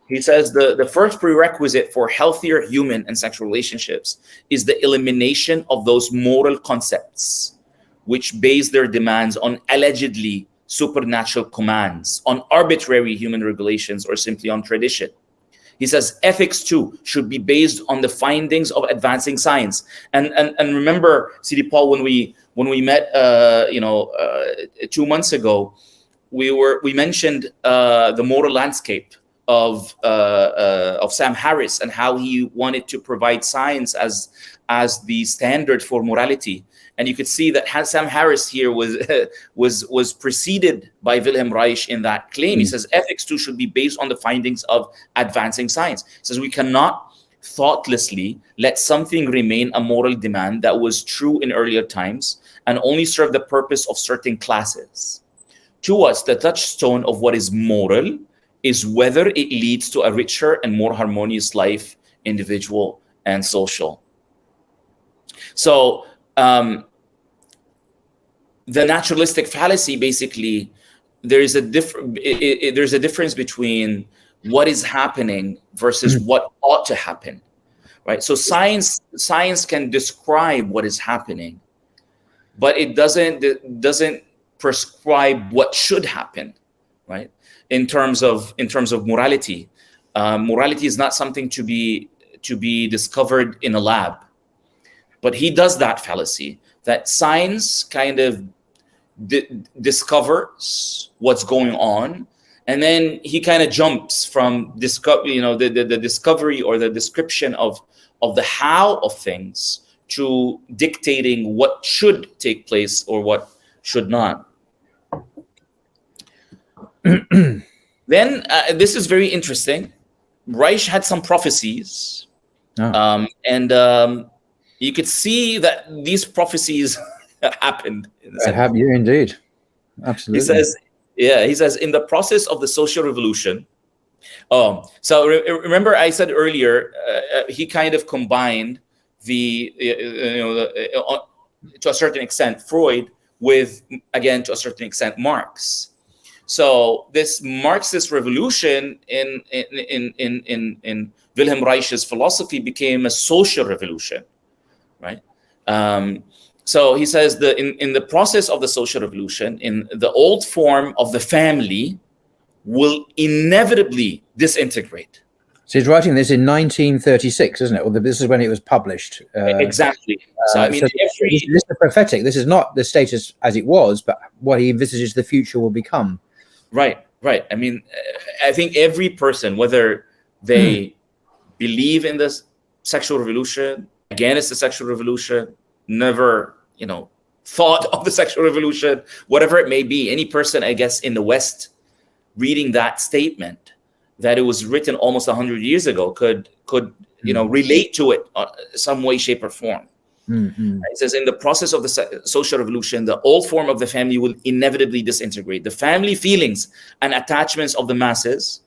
He says the first prerequisite for healthier human and sexual relationships is the elimination of those moral concepts which base their demands on allegedly supernatural commands, on arbitrary human regulations, or simply on tradition. He says ethics too should be based on the findings of advancing science. And remember, Sidi Paul, when we met 2 months ago, we mentioned the moral landscape of Sam Harris and how he wanted to provide science as the standard for morality. And you could see that Sam Harris here was preceded by Wilhelm Reich in that claim. He says ethics too should be based on the findings of advancing science. He says we cannot thoughtlessly let something remain a moral demand that was true in earlier times and only serve the purpose of certain classes. To us, the touchstone of what is moral is whether it leads to a richer and more harmonious life, individual and social. So the naturalistic fallacy, basically, there's a difference between what is happening versus what ought to happen, right? So science can describe what is happening, but it doesn't prescribe what should happen, right? In terms of morality, morality is not something to be discovered in a lab. But he does that fallacy, that science kind of discovers what's going on, and then he kind of jumps from the discovery or the description of the how of things to dictating what should take place or what should not. Then this is very interesting. Reich had some prophecies, you could see that these prophecies happened. I have you indeed. Absolutely. He says in the process of the social revolution. So remember I said earlier, he kind of combined to a certain extent Freud with, again, to a certain extent, Marx. So this Marxist revolution in Wilhelm Reich's philosophy became a social revolution. Right. So he says in the process of the social revolution, in the old form of the family will inevitably disintegrate. So he's writing this in 1936, isn't it? Or this is when it was published. Exactly. So I mean, this is prophetic. This is not the status as it was, but what he envisages the future will become. Right. I mean, I think every person, whether they believe in this sexual revolution, against the sexual revolution, never, thought of the sexual revolution, whatever it may be, any person, I guess, in the West reading that statement, that it was written almost 100 years ago, could relate to it some way, shape, or form. Mm-hmm. It says in the process of the social revolution, the old form of the family will inevitably disintegrate. The family feelings and attachments of the masses,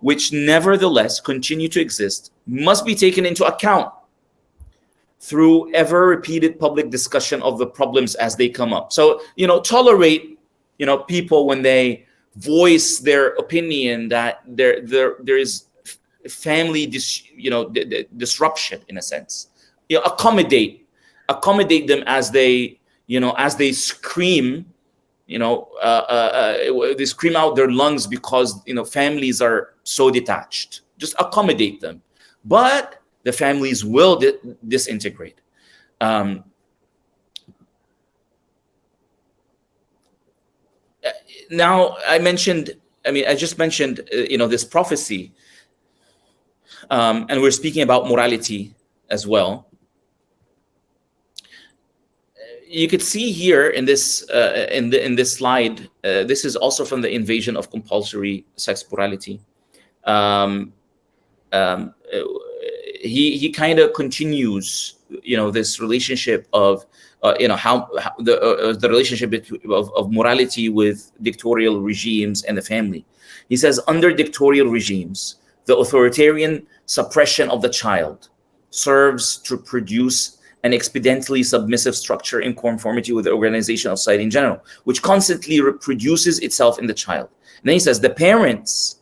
which nevertheless continue to exist, must be taken into account through ever repeated public discussion of the problems as they come up. So, tolerate, people when they voice their opinion that there is family, disruption in a sense. Accommodate them as they scream they scream out their lungs because families are so detached. Just accommodate them, but the families will disintegrate. Now I just mentioned this prophecy, and we're speaking about morality as well. You could see here in this in this slide, this is also from the Invasion of Compulsory Sex Morality. He kind of continues this relationship of how the relationship of morality with dictatorial regimes and the family. He says, under dictatorial regimes, the authoritarian suppression of the child serves to produce an expediently submissive structure in conformity with the organization of society in general, which constantly reproduces itself in the child. And then he says the parents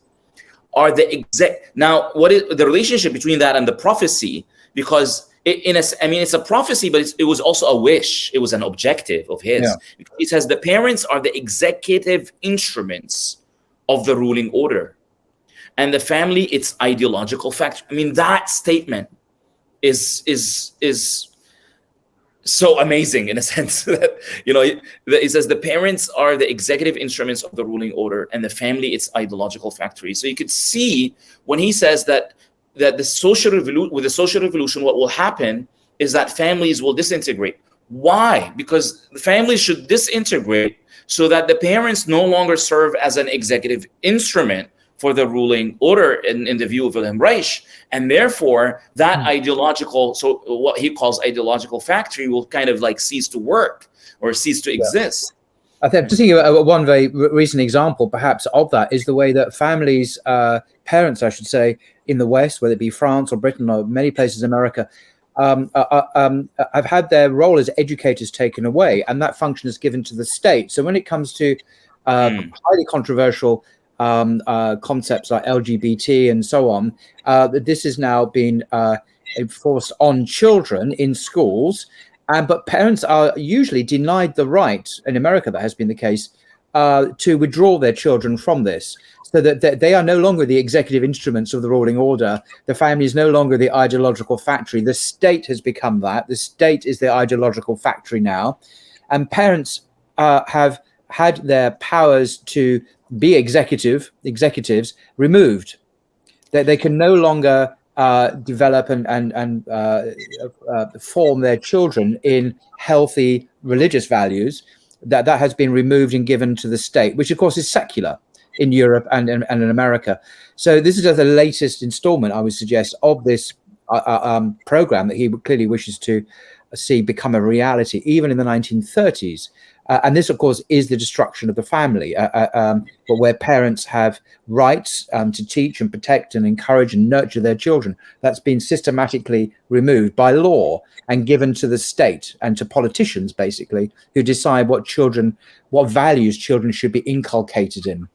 are the exact. Now, what is the relationship between that and the prophecy? Because it's a prophecy, but it was also a wish. It was an objective of his. Yeah. He says the parents are the executive instruments of the ruling order, and the family its ideological factor. That statement is so amazing in a sense that it says the parents are the executive instruments of the ruling order, and the family its ideological factory. So you could see when he says that with the social revolution, what will happen is that families will disintegrate. Why? Because the families should disintegrate so that the parents no longer serve as an executive instrument for the ruling order in the view of Wilhelm Reich, and therefore that ideological, so what he calls ideological factory, will kind of cease to work or cease to exist. I think just thinking of one very recent example, perhaps, of that is the way that families, parents, I should say, in the West, whether it be France or Britain or many places in America, have had their role as educators taken away, and that function is given to the state. So when it comes to highly controversial concepts like LGBT and so on, this has now been enforced on children in schools, but parents are usually denied the right, in America that has been the case, to withdraw their children from this, so that they are no longer the executive instruments of the ruling order. The family is no longer the ideological factory. The state has become that. The state is the ideological factory now, and parents have had their powers to be executives removed. They can no longer develop and form their children in healthy religious values. That has been removed and given to the state, which of course is secular in Europe and in America. So this is the latest installment, I would suggest, of this program that he clearly wishes to see become a reality, even in the 1930s. And this, of course, is the destruction of the family, but where parents have rights to teach and protect and encourage and nurture their children. That's been systematically removed by law and given to the state and to politicians, basically, who decide what values children should be inculcated in.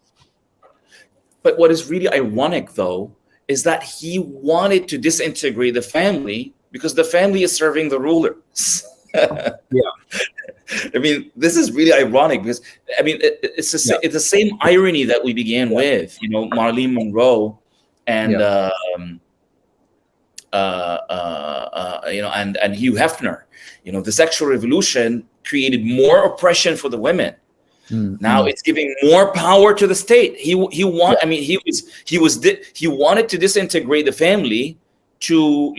But what is really ironic, though, is that he wanted to disintegrate the family because the family is serving the rulers. Yeah. This is really ironic because it's the same irony that we began with, Marilyn Monroe and and Hugh Hefner. The sexual revolution created more oppression for the women. Now it's giving more power to the state. He wanted to disintegrate the family to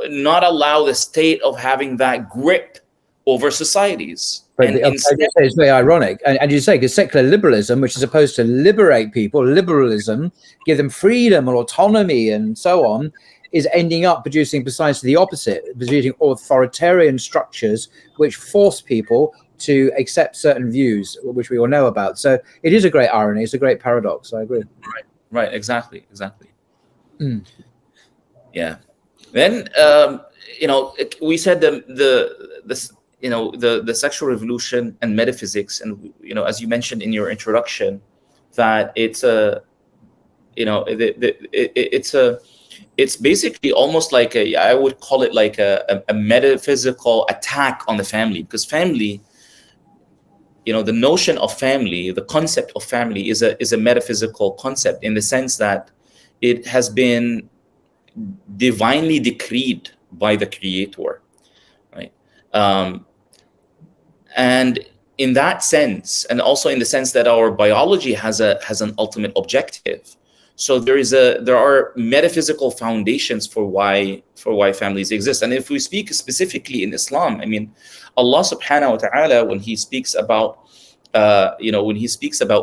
not allow the state of having that grip over societies. But it's very ironic. And you say, because secular liberalism, which is supposed to liberate people, liberalism, give them freedom or autonomy and so on, is ending up producing precisely the opposite, producing authoritarian structures which force people to accept certain views, which we all know about. So it is a great irony. It's a great paradox. I agree. Right. Exactly. Yeah. Then we said the sexual revolution and metaphysics, and as you mentioned in your introduction, that it's basically almost like I would call it like a metaphysical attack on the family, because family the notion of family, the concept of family is a metaphysical concept, in the sense that it has been divinely decreed by the Creator, right? And in that sense, and also in the sense that our biology has an ultimate objective. So there are metaphysical foundations for why families exist. And if we speak specifically in Islam, I mean, Allah subhanahu wa ta'ala, when he speaks about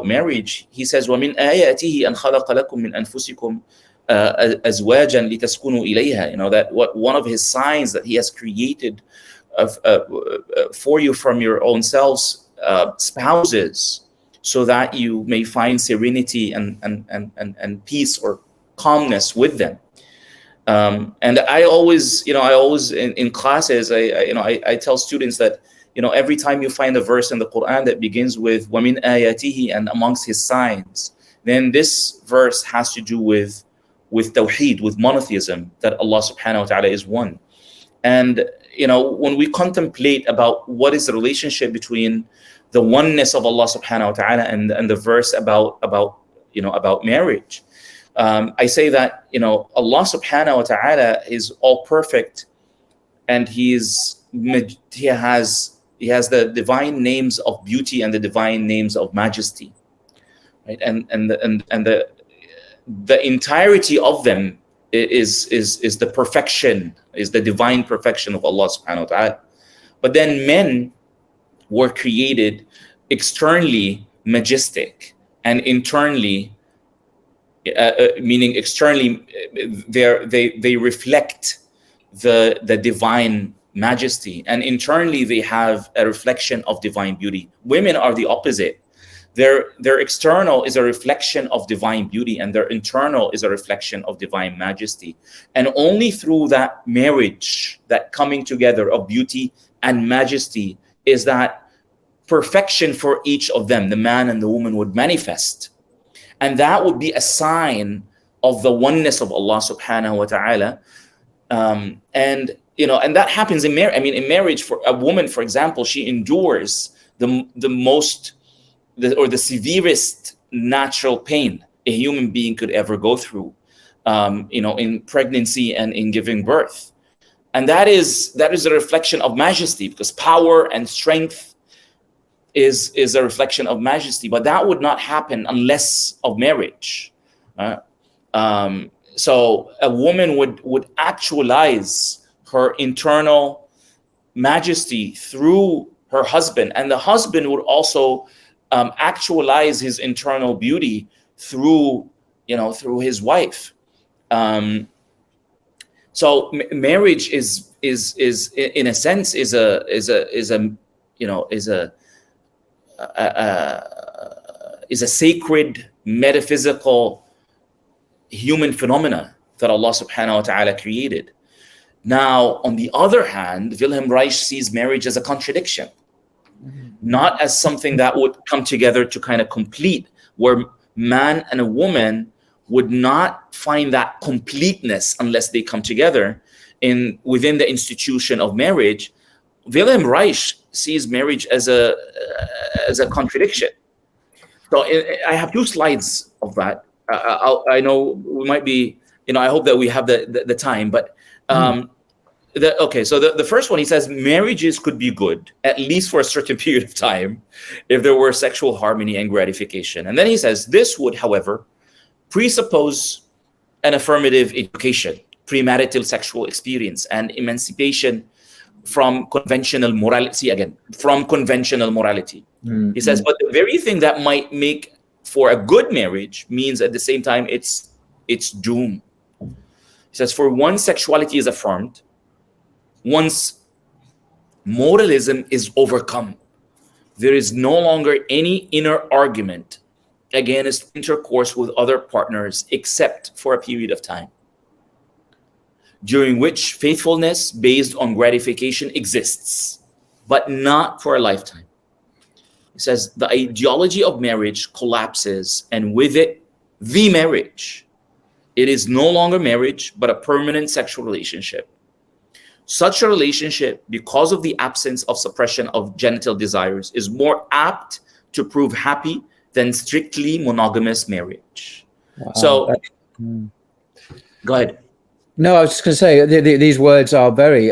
marriage, he says, وَمِنْ آيَاتِهِ أَنْ خَلَقَ لَكُم مِّنْ أَنفُسِكُمْ أَزْوَاجًا لِتَسْكُنُوا إِلَيْهَا. That one of his signs that he has created for you from your own selves spouses, so that you may find serenity and peace or calmness with them. And I always in classes, I tell students that, every time you find a verse in the Quran that begins with وَمِنْ آيَاتِهِ and amongst his signs, then this verse has to do with tawheed, with monotheism, that Allah subhanahu wa ta'ala is one. And when we contemplate about what is the relationship between the oneness of Allah subhanahu wa ta'ala and the verse about marriage, I say that Allah subhanahu wa ta'ala is all perfect, and he has the divine names of beauty and the divine names of majesty, right? And the entirety of them is the perfection, is the divine perfection of Allah subhanahu wa ta'ala. But then men were created externally majestic, and internally, meaning externally, they reflect the divine majesty, and internally they have a reflection of divine beauty. Women are the opposite. Their external is a reflection of divine beauty, and their internal is a reflection of divine majesty. And only through that marriage, that coming together of beauty and majesty, is that perfection for each of them, the man and the woman, would manifest. And that would be a sign of the oneness of Allah subhanahu wa ta'ala. And that happens in marriage. I mean, in marriage, for a woman, for example, she endures the severest natural pain a human being could ever go through, in pregnancy and in giving birth. And that is a reflection of majesty, because power and strength is a reflection of majesty. But that would not happen unless of marriage. So a woman would actualize her internal majesty through her husband, and the husband would also actualize his internal beauty through his wife. So marriage is in a sense is a sacred metaphysical human phenomena that Allah subhanahu wa ta'ala created. Now, on the other hand, Wilhelm Reich sees marriage as a contradiction, not as something that would come together to kind of complete, where man and a woman would not find that completeness unless they come together within the institution of marriage. Wilhelm Reich sees marriage as a contradiction. So I have 2 slides of that. I know we might be, I hope that we have the time, but so the first one, he says marriages could be good, at least for a certain period of time, if there were sexual harmony and gratification. And then he says this would, however, presuppose an affirmative education, premarital sexual experience, and emancipation from conventional morality. He says, but the very thing that might make for a good marriage means at the same time it's doom. He says, for once sexuality is affirmed, once moralism is overcome, there is no longer any inner argument against intercourse with other partners except for a period of time, during which faithfulness based on gratification exists, but not for a lifetime. He says the ideology of marriage collapses, and with it, the marriage. It is no longer marriage, but a permanent sexual relationship, Such a relationship, because of the absence of suppression of genital desires, is more apt to prove happy than strictly monogamous marriage. Wow. So, go ahead. No, I was just going to say these words are very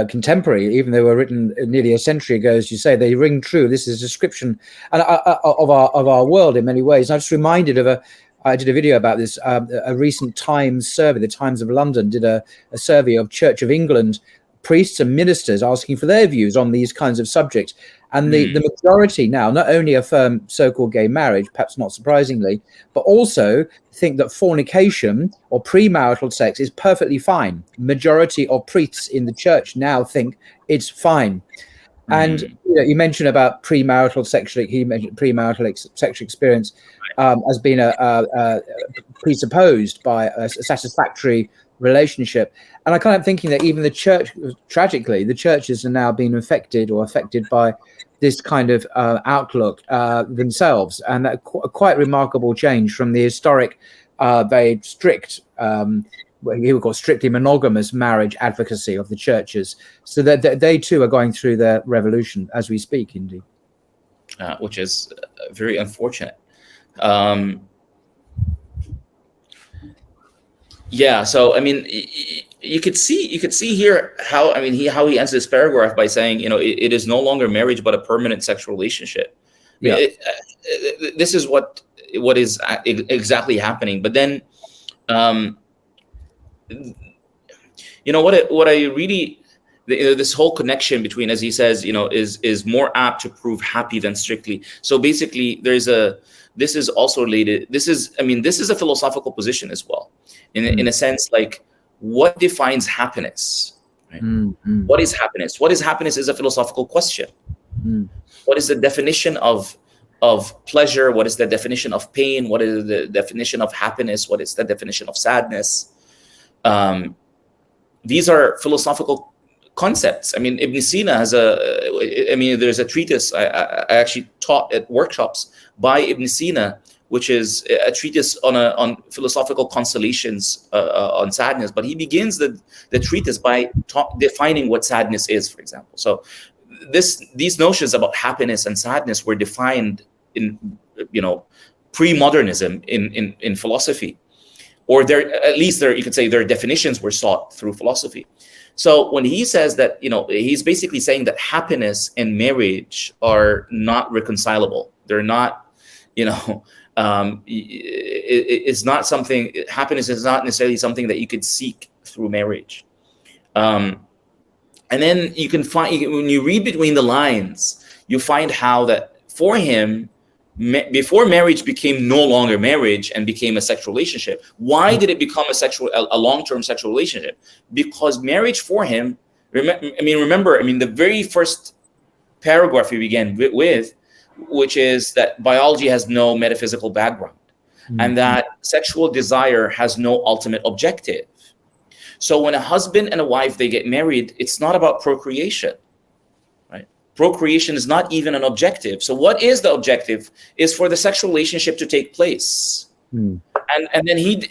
contemporary, even though they were written nearly a century ago. As you say, they ring true. This is a description of our world in many ways. And I was just reminded of I did a video about this. A recent Times survey, the Times of London, did a survey of Church of England priests and ministers asking for their views on these kinds of subjects. And the majority now not only affirm so-called gay marriage, perhaps not surprisingly, but also think that fornication or premarital sex is perfectly fine. Majority of priests in the church now think it's fine. And you mentioned about premarital sexual experience as being presupposed by a satisfactory relationship. And I kind of thinking that even the church, tragically, the churches are now being affected by this kind of outlook themselves, and that quite remarkable change from the historic, very strict, what you would call strictly monogamous marriage advocacy of the churches. So that they too are going through their revolution as we speak, indeed. Which is very unfortunate. Yeah, so I mean, you could see here how how he ends this paragraph by saying, it is no longer marriage but a permanent sexual relationship. This is what is exactly happening. But then, what I really, this whole connection between, as he says, is more apt to prove happy than strictly. So basically, this is also related. This is a philosophical position as well, in a sense, like, what defines happiness? Right? What is happiness? What is happiness is a philosophical question. What is the definition of pleasure? What is the definition of pain? What is the definition of happiness? What is the definition of sadness? These are philosophical concepts. Ibn Sina has there's a treatise I actually taught at workshops by Ibn Sina, which is a treatise on philosophical consolations on sadness. But he begins the treatise by defining what sadness is, for example. So these notions about happiness and sadness were defined in pre-modernism in philosophy, or at least you could say their definitions were sought through philosophy. So when he says that, he's basically saying that happiness and marriage are not reconcilable. They're not, it's not something. Happiness is not necessarily something that you could seek through marriage. And then you can find, when you read between the lines, you find how that for him, before marriage became no longer marriage and became a sexual relationship. Why did it become a long-term sexual relationship? Because marriage for him, remember, the very first paragraph we began with, which is that biology has no metaphysical background, and that sexual desire has no ultimate objective. So when a husband and a wife, they get married, it's not about procreation. Procreation is not even an objective. So what is the objective? Is for the sexual relationship to take place. And then he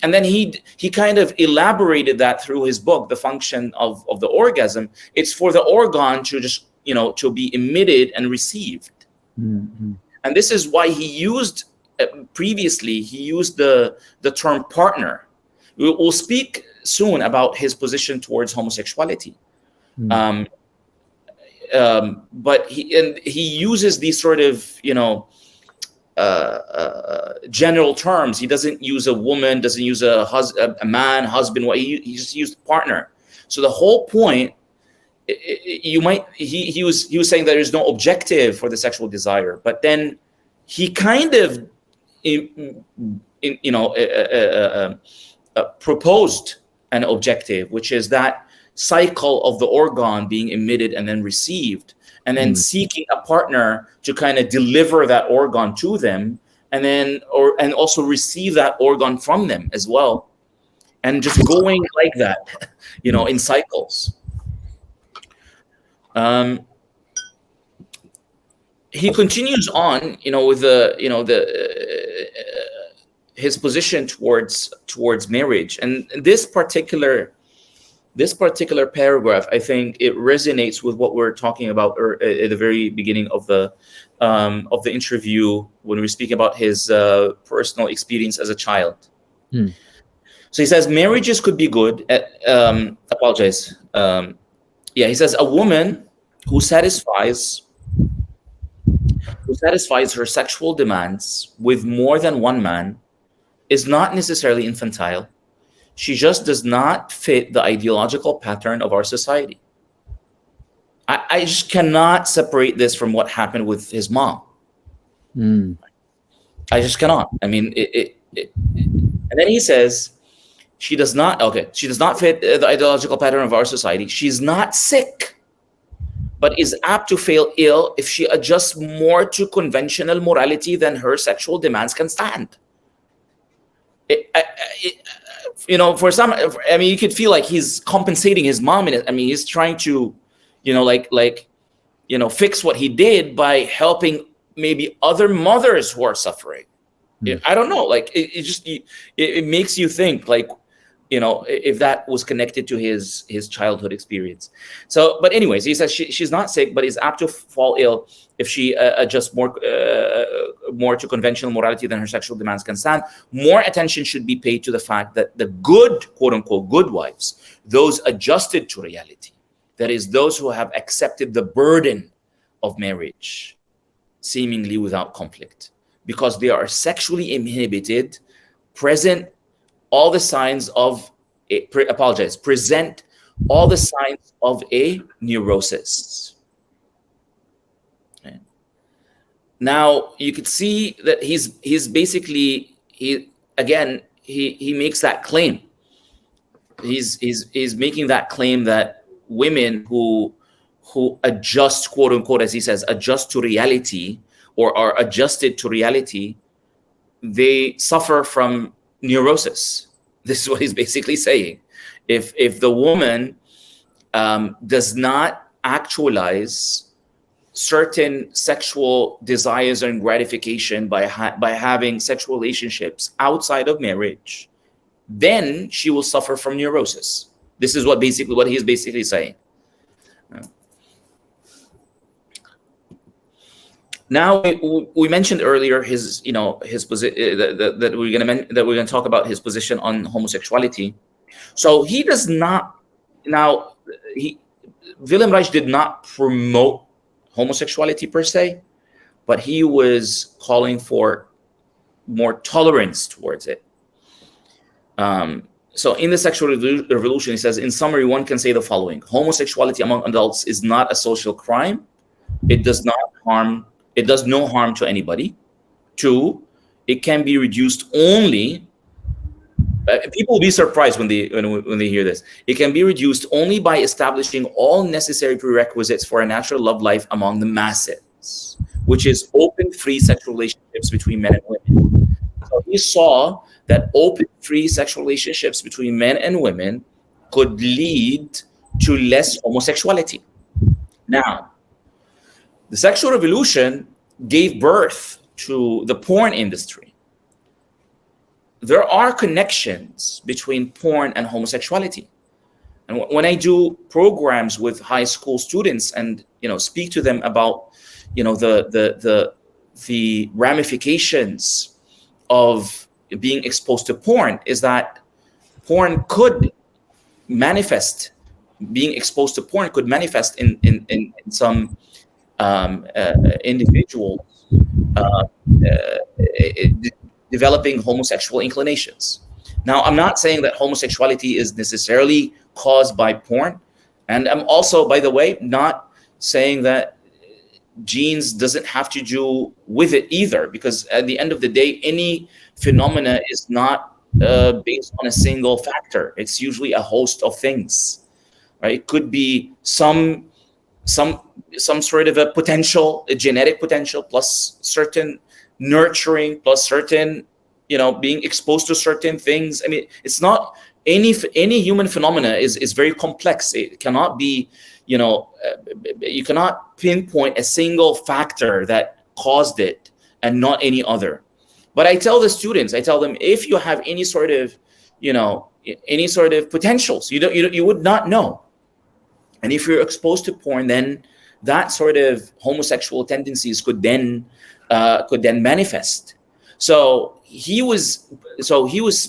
kind of elaborated that through his book, The Function of the Orgasm. It's for the organ to just, to be emitted and received. And this is why he used, previously, he used the term partner. We'll speak soon about his position towards homosexuality. But he uses these sort of general terms. He doesn't use a woman, doesn't use a man, husband. He just used partner. So the whole point, he was saying that there's no objective for the sexual desire, but then he kind of proposed an objective, which is that cycle of the organ being emitted and then received, and then seeking a partner to kind of deliver that organ to them, and also receive that organ from them as well, and just going like that, in cycles. He continues on, with his position towards marriage, and this particular this particular paragraph, I think it resonates with what we're talking about at the very beginning of the interview when we were speaking about his personal experience as a child. So he says marriages could be good. Apologize. He says a woman who satisfies her sexual demands with more than one man is not necessarily infantile. She just does not fit the ideological pattern of our society. I just cannot separate this from what happened with his mom. I just cannot. I mean, and then he says, she does not fit the ideological pattern of our society. She's not sick, but is apt to fall ill if she adjusts more to conventional morality than her sexual demands can stand. For some, I mean, you could feel like he's compensating his mom in it. I mean, he's trying to, fix what he did by helping maybe other mothers who are suffering. I don't know. Like it makes you think, like, if that was connected to his childhood experience. So, but anyways, he says she's not sick, but is apt to fall ill if she adjusts more to conventional morality than her sexual demands can stand. More attention should be paid to the fact that the good, quote unquote, good wives, those adjusted to reality, that is, those who have accepted the burden of marriage, seemingly without conflict, because they are sexually inhibited, present all the signs of present all the signs of a neurosis. Okay. Now you could see that he's basically he makes that claim. He's making that claim that women who adjust, quote unquote, as he says, adjust to reality or are adjusted to reality, they suffer from neurosis. This is what he's basically saying. If the woman does not actualize certain sexual desires and gratification by having sexual relationships outside of marriage, then she will suffer from neurosis. This is what he's basically saying. Now we mentioned earlier his position that we're going to talk about his position on homosexuality. So he does not. Now Wilhelm Reich did not promote homosexuality per se, but he was calling for more tolerance towards it. So in the Sexual Revolution, he says, in summary, one can say the following: homosexuality among adults is not a social crime. It does no harm to anybody. 2, it can be reduced only. People will be surprised when they hear this. It can be reduced only by establishing all necessary prerequisites for a natural love life among the masses, which is open, free sexual relationships between men and women. So he saw that open, free sexual relationships between men and women could lead to less homosexuality. Now, the sexual revolution gave birth to the porn industry. There are connections between porn and homosexuality. And when I do programs with high school students and speak to them about the ramifications of being exposed to porn, is that porn could manifest. Being exposed to porn could manifest in some individuals developing homosexual inclinations. Now, I'm not saying that homosexuality is necessarily caused by porn, and I'm also, by the way, not saying that genes doesn't have to do with it either, because at the end of the day, any phenomena is not based on a single factor. It's usually a host of things, right? It could be some sort of a potential, a genetic potential, plus certain nurturing, plus certain, being exposed to certain things. I mean, it's not any human phenomena is very complex. It cannot be, you cannot pinpoint a single factor that caused it and not any other. But I tell the students, if you have any sort of, any sort of potentials. You would not know. And if you're exposed to porn, then that sort of homosexual tendencies could then manifest. So he was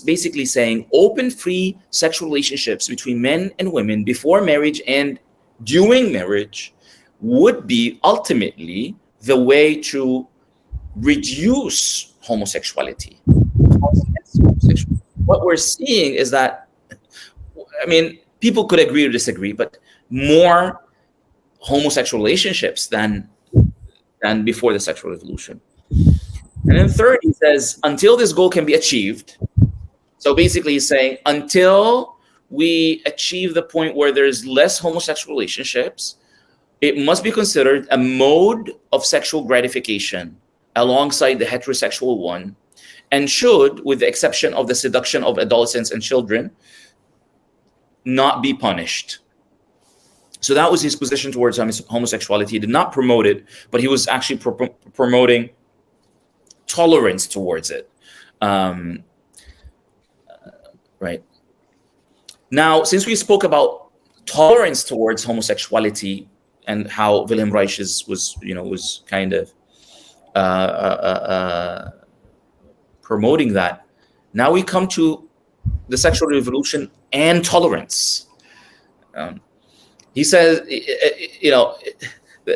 basically saying open, free sexual relationships between men and women before marriage and during marriage would be ultimately the way to reduce homosexuality. What we're seeing is that, I mean, people could agree or disagree, but more homosexual relationships than before the sexual revolution. And then third, he says, until this goal can be achieved. So basically he's saying, until we achieve the point where there's less homosexual relationships, it must be considered a mode of sexual gratification alongside the heterosexual one, and should, with the exception of the seduction of adolescents and children, not be punished. So that was his position towards homosexuality. He did not promote it, but he was actually promoting tolerance towards it. Right. Now, since we spoke about tolerance towards homosexuality and how Wilhelm Reich was kind of promoting that, now we come to the sexual revolution and tolerance. He says,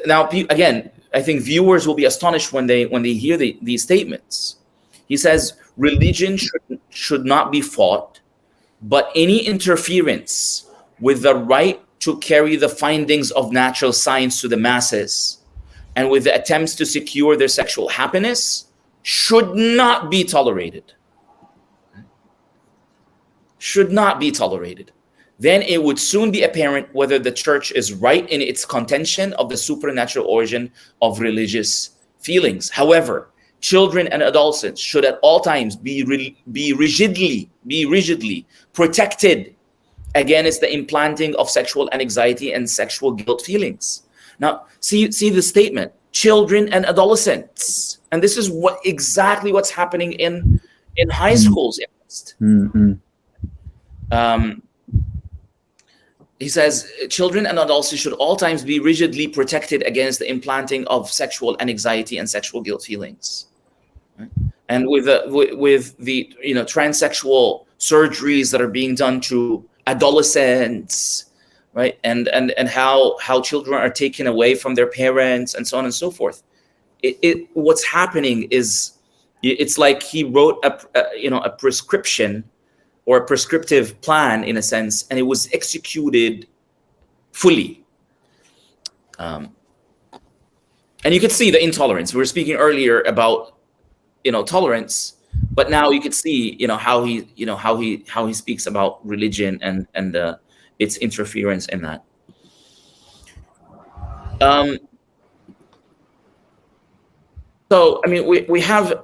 now again, I think viewers will be astonished when they hear these statements. He says, religion should not be fought, but any interference with the right to carry the findings of natural science to the masses and with the attempts to secure their sexual happiness should not be tolerated. Should not be tolerated. Then it would soon be apparent whether the church is right in its contention of the supernatural origin of religious feelings. However, children and adolescents should at all times be rigidly protected against the implanting of sexual anxiety and sexual guilt feelings. Now, see the statement, children and adolescents. And this is exactly what's happening in high schools. He says, children and adults should all times be rigidly protected against the implanting of sexual anxiety and sexual guilt feelings. Right? And with the transsexual surgeries that are being done to adolescents, right? And how children are taken away from their parents and so on and so forth. What's happening is, it's like he wrote a prescription or a prescriptive plan in a sense, and it was executed fully. And you could see the intolerance. We were speaking earlier about, tolerance, but now you could see, how he speaks about religion and its interference in that. So, I mean, we have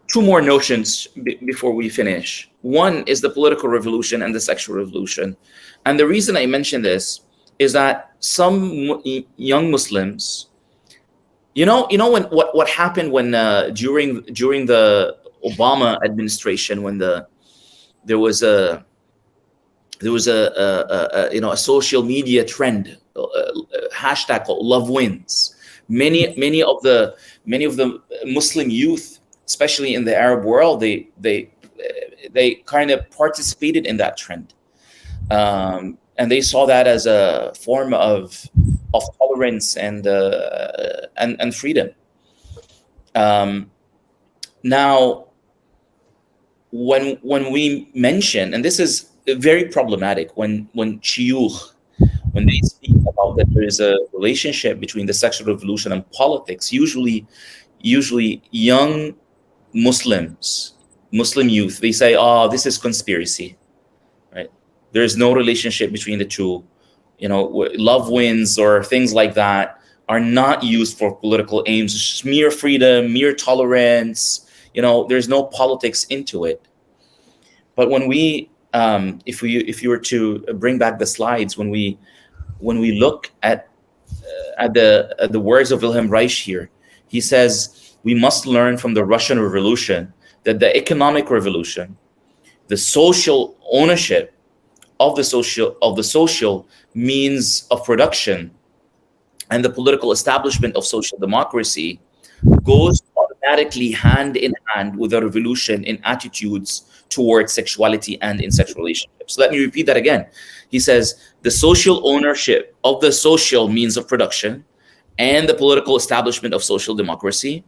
two more notions before we finish. One is the political revolution and the sexual revolution. And the reason I mention this is that some young Muslims, what happened when during the Obama administration, when there was a social media trend, hashtag called Love Wins. Many of the Muslim youth, especially in the Arab world, they kind of participated in that trend, and they saw that as a form of tolerance and freedom. Now, when we mention, and this is very problematic, when shuyukh, when they speak about that there is a relationship between the sexual revolution and politics, usually young Muslim youth, they say, this is conspiracy, right? There's no relationship between the two. Love wins or things like that are not used for political aims. It's just mere freedom, mere tolerance. There's no politics into it. But when we, if you were to bring back the slides, when we look at the words of Wilhelm Reich here, he says, we must learn from the Russian Revolution that the economic revolution, the social ownership of the social means of production and the political establishment of social democracy goes automatically hand in hand with a revolution in attitudes towards sexuality and in sexual relationships. Let me repeat that again. He says the social ownership of the social means of production and the political establishment of social democracy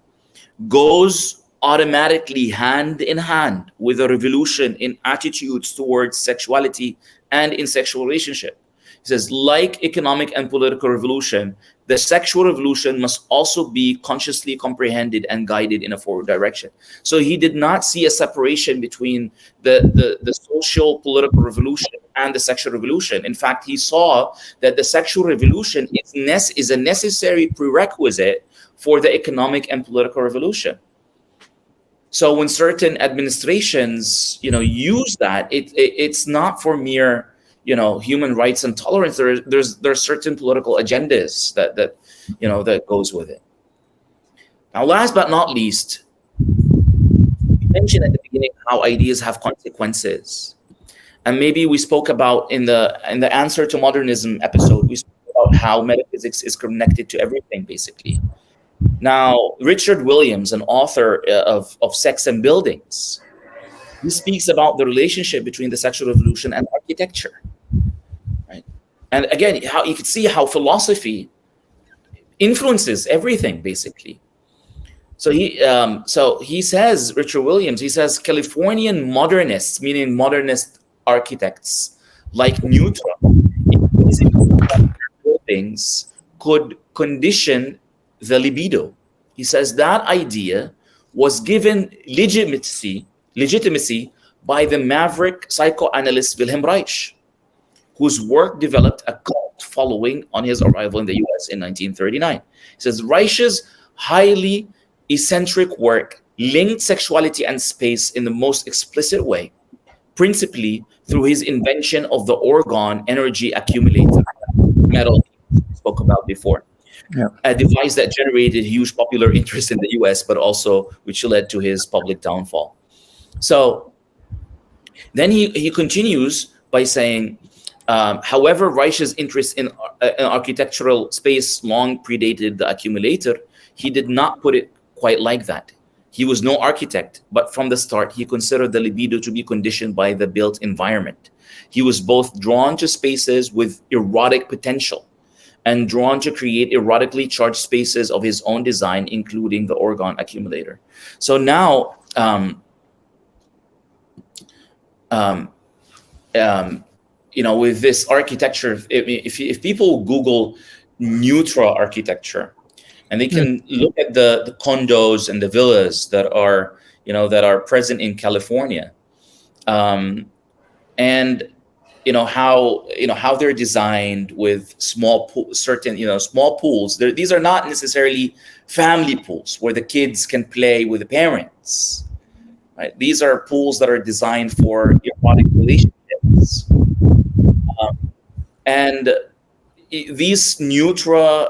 goes automatically hand in hand with a revolution in attitudes towards sexuality and in sexual relationship. He says, like economic and political revolution, the sexual revolution must also be consciously comprehended and guided in a forward direction. So he did not see a separation between the social political revolution and the sexual revolution. In fact, he saw that the sexual revolution is a necessary prerequisite for the economic and political revolution. So when certain administrations, use that, it's not for mere human rights and tolerance. There's certain political agendas that goes with it. Now, last but not least, we mentioned at the beginning how ideas have consequences, and maybe we spoke about in the answer to modernism episode, we spoke about how metaphysics is connected to everything, basically. Now, Richard Williams, an author of Sex and Buildings, he speaks about the relationship between the sexual revolution and architecture, right? And again, how you can see how philosophy influences everything, basically. So he says, Richard Williams, he says, Californian modernists, meaning modernist architects like Neutra, buildings could condition the libido. He says that idea was given legitimacy by the maverick psychoanalyst Wilhelm Reich, whose work developed a cult following on his arrival in the US in 1939. He says Reich's highly eccentric work linked sexuality and space in the most explicit way, principally through his invention of the orgone energy accumulator, metal we spoke about before. Yeah. A device that generated huge popular interest in the US, but also which led to his public downfall. So then he continues by saying, however, Reich's interest in architectural space long predated the accumulator. He did not put it quite like that. He was no architect, but from the start, he considered the libido to be conditioned by the built environment. He was both drawn to spaces with erotic potential and drawn to create erotically charged spaces of his own design, including the orgone accumulator. So now, with this architecture, if people Google Neutra architecture, and they can look at the condos and the villas that are present in California, and how they're designed with small pools. These are not necessarily family pools where the kids can play with the parents. Right? These are pools that are designed for erotic relationships, and these Neutra,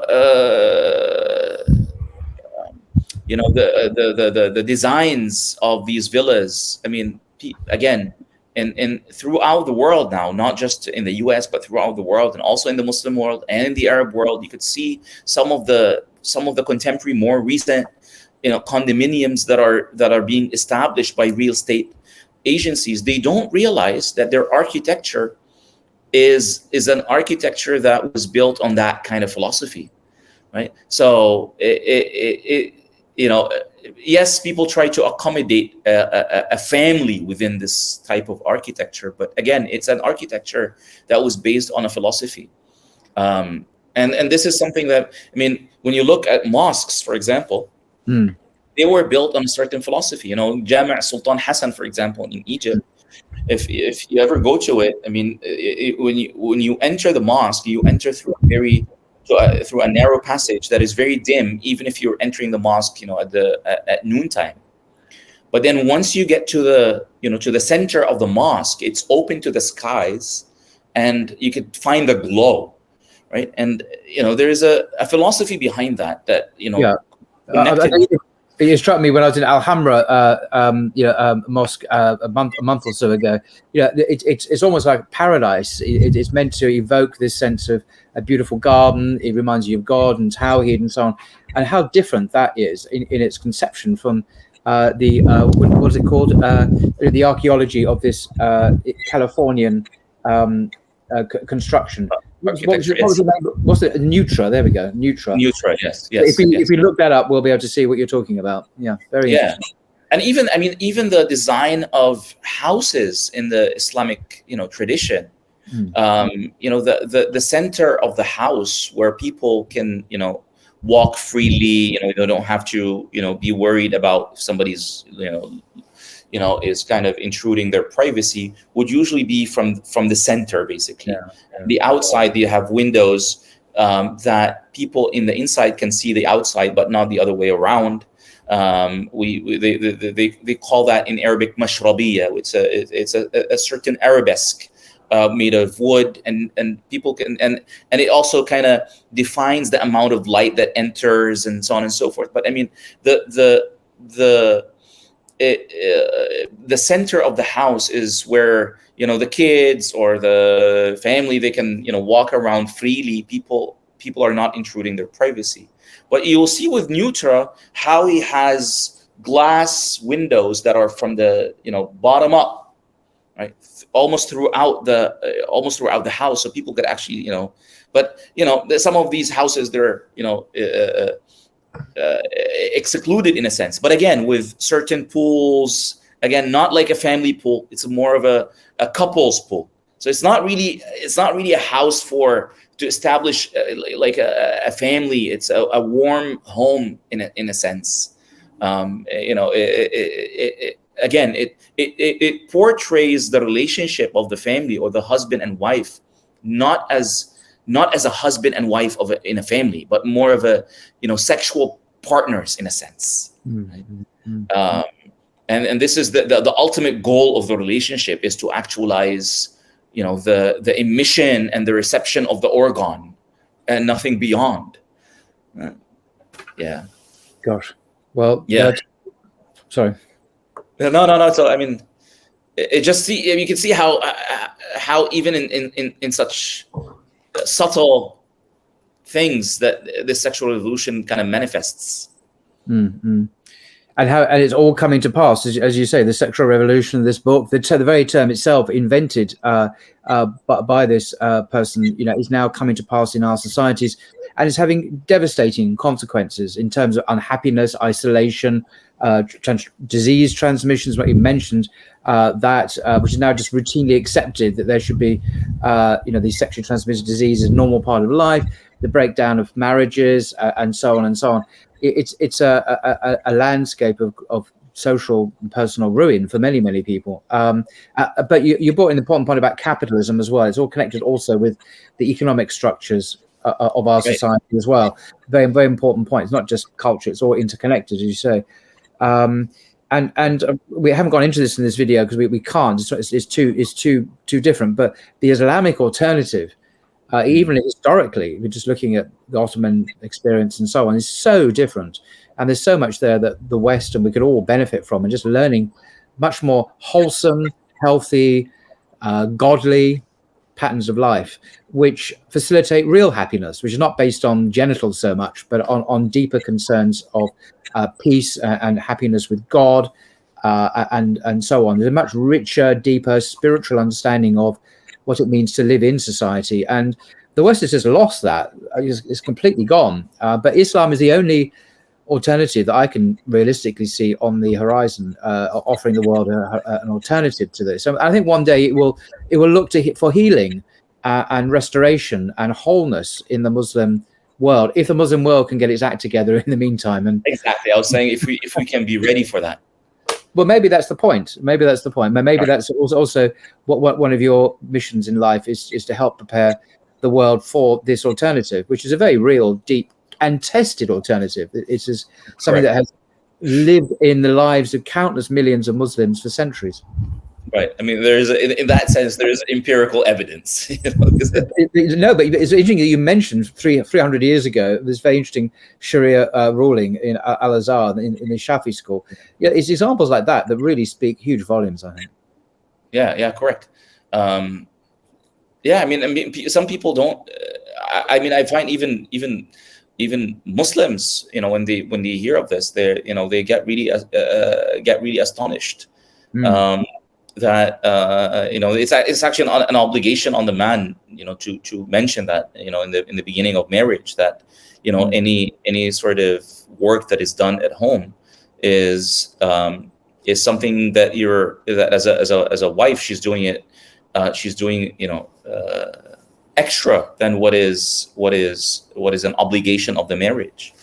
the designs of these villas. I mean, again. And throughout the world now, not just in the US, but throughout the world, and also in the Muslim world and in the Arab world, you could see some of the contemporary, more recent, condominiums that are being established by real estate agencies. They don't realize that their architecture is an architecture that was built on that kind of philosophy, right? So yes, people try to accommodate a family within this type of architecture, but again, it's an architecture that was based on a philosophy. And this is something that, when you look at mosques, for example, they were built on a certain philosophy. Jami' Sultan Hassan, for example, in Egypt, if you ever go to it, when you enter the mosque, you enter through through a narrow passage that is very dim, even if you're entering the mosque, at noontime. But then once you get to the center of the mosque, it's open to the skies, and you could find the glow, right? And there is a philosophy behind that. Yeah. It struck me when I was in Alhambra, mosque a month or so ago. It's almost like paradise. It's meant to evoke this sense of a beautiful garden. It reminds you of God and Tawhid and so on, and how different that is in its conception from what's it called? The archaeology of this Californian construction. What's the Nutra? There we go, Nutra. Nutra, yes. If we look that up, we'll be able to see what you're talking about. Yeah, very interesting. And even the design of houses in the Islamic, tradition, the center of the house where people can, walk freely, they don't have to, be worried about if somebody's, is kind of intruding their privacy, would usually be from the center, basically. The outside, you have windows that people in the inside can see the outside, but not the other way around. They call that in Arabic mashrabiya. It's a certain arabesque made of wood, and people can and it also kind of defines the amount of light that enters and so on and so forth. But I mean, the center of the house is where the kids or the family, they can walk around freely. People are not intruding their privacy. But you'll see with Nutra how he has glass windows that are from the bottom up, right, almost throughout the house, so people could actually But some of these houses, they're excluded in a sense, but again with certain pools. Again, not like a family pool; it's more of a couple's pool. So it's not really a house to establish like a family. It's a warm home in a sense. It portrays the relationship of the family or the husband and wife, not as a husband and wife in a family, but more of a sexual partners in a sense. And this is the ultimate goal of the relationship, is to actualize the emission and the reception of the organ, and nothing beyond. Gosh. Well, sorry. No. So I mean, you can see how even in such subtle things that this sexual revolution kind of manifests. And it's all coming to pass, as you say, the sexual revolution. This book, the very term itself, invented by this person, is now coming to pass in our societies, and it's having devastating consequences in terms of unhappiness, isolation, disease transmissions. What you mentioned, which is now just routinely accepted, that there should be, these sexually transmitted diseases, normal part of life, the breakdown of marriages, and so on and so on. It's a landscape of social and personal ruin for many people. But you brought in the important point about capitalism as well. It's all connected also with the economic structures of our society as well. Very, very important point. It's not just culture; it's all interconnected, as you say. And we haven't gone into this in this video because we can't. It's too different. But the Islamic alternative, even historically, we're just looking at the Ottoman experience and so on, is so different. And there's so much there that the West and we could all benefit from, and just learning much more wholesome, healthy, godly patterns of life, which facilitate real happiness, which is not based on genitals so much, but on deeper concerns of peace and happiness with God, and so on. There's a much richer, deeper spiritual understanding of what it means to live in society. And the West has just lost that. It's completely gone. But Islam is the only alternative that I can realistically see on the horizon, offering the world an alternative to this. So I think one day it will look for healing and restoration and wholeness in the Muslim world, if the Muslim world can get its act together in the meantime. And exactly, I was saying if we can be ready for that. Well, maybe that's the point. Maybe that's also what one of your missions in life is to help prepare the world for this alternative, which is a very real, deep, and tested alternative. It's just something that has lived in the lives of countless millions of Muslims for centuries. Right. I mean, there is in that sense there is empirical evidence. No, but it's interesting that you mentioned 300 years ago this very interesting Sharia ruling in Al Azhar in the Shafi school. Yeah, it's examples like that that really speak huge volumes, I think. Yeah, correct. Yeah, I mean, some people don't. I mean, I find even Muslims, when they hear of this, they get really astonished. That it's actually an obligation on the man, to mention that, in the beginning of marriage, that any sort of work that is done at home is something that as a wife, she's doing it. She's doing extra than what is an obligation of the marriage.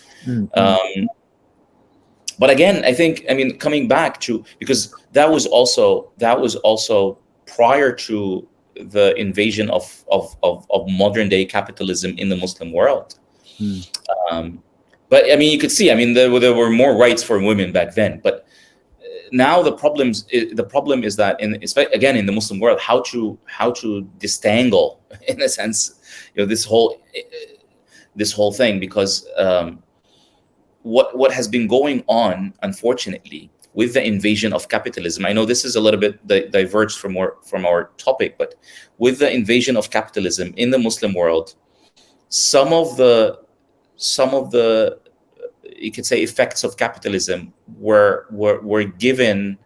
But again, I think, coming back to, because that was also prior to the invasion of modern day capitalism in the Muslim world. But you could see, there were more rights for women back then. But now the problem is that again in the Muslim world, how to disentangle, in a sense, this whole thing, because what has been going on, unfortunately, with the invasion of capitalism. I know this is a little bit diverged from our topic, but with the invasion of capitalism in the Muslim world, some of the you could say effects of capitalism were given,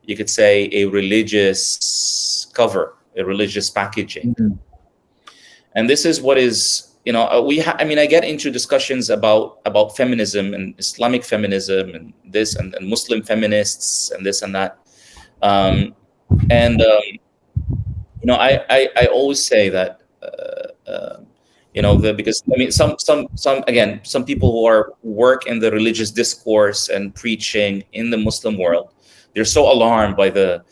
you could say, a religious cover, a religious packaging. And this is what is, I get into discussions about feminism and Islamic feminism and this and Muslim feminists and this and that. I always say that, because some people who work in the religious discourse and preaching in the Muslim world, they're so alarmed by the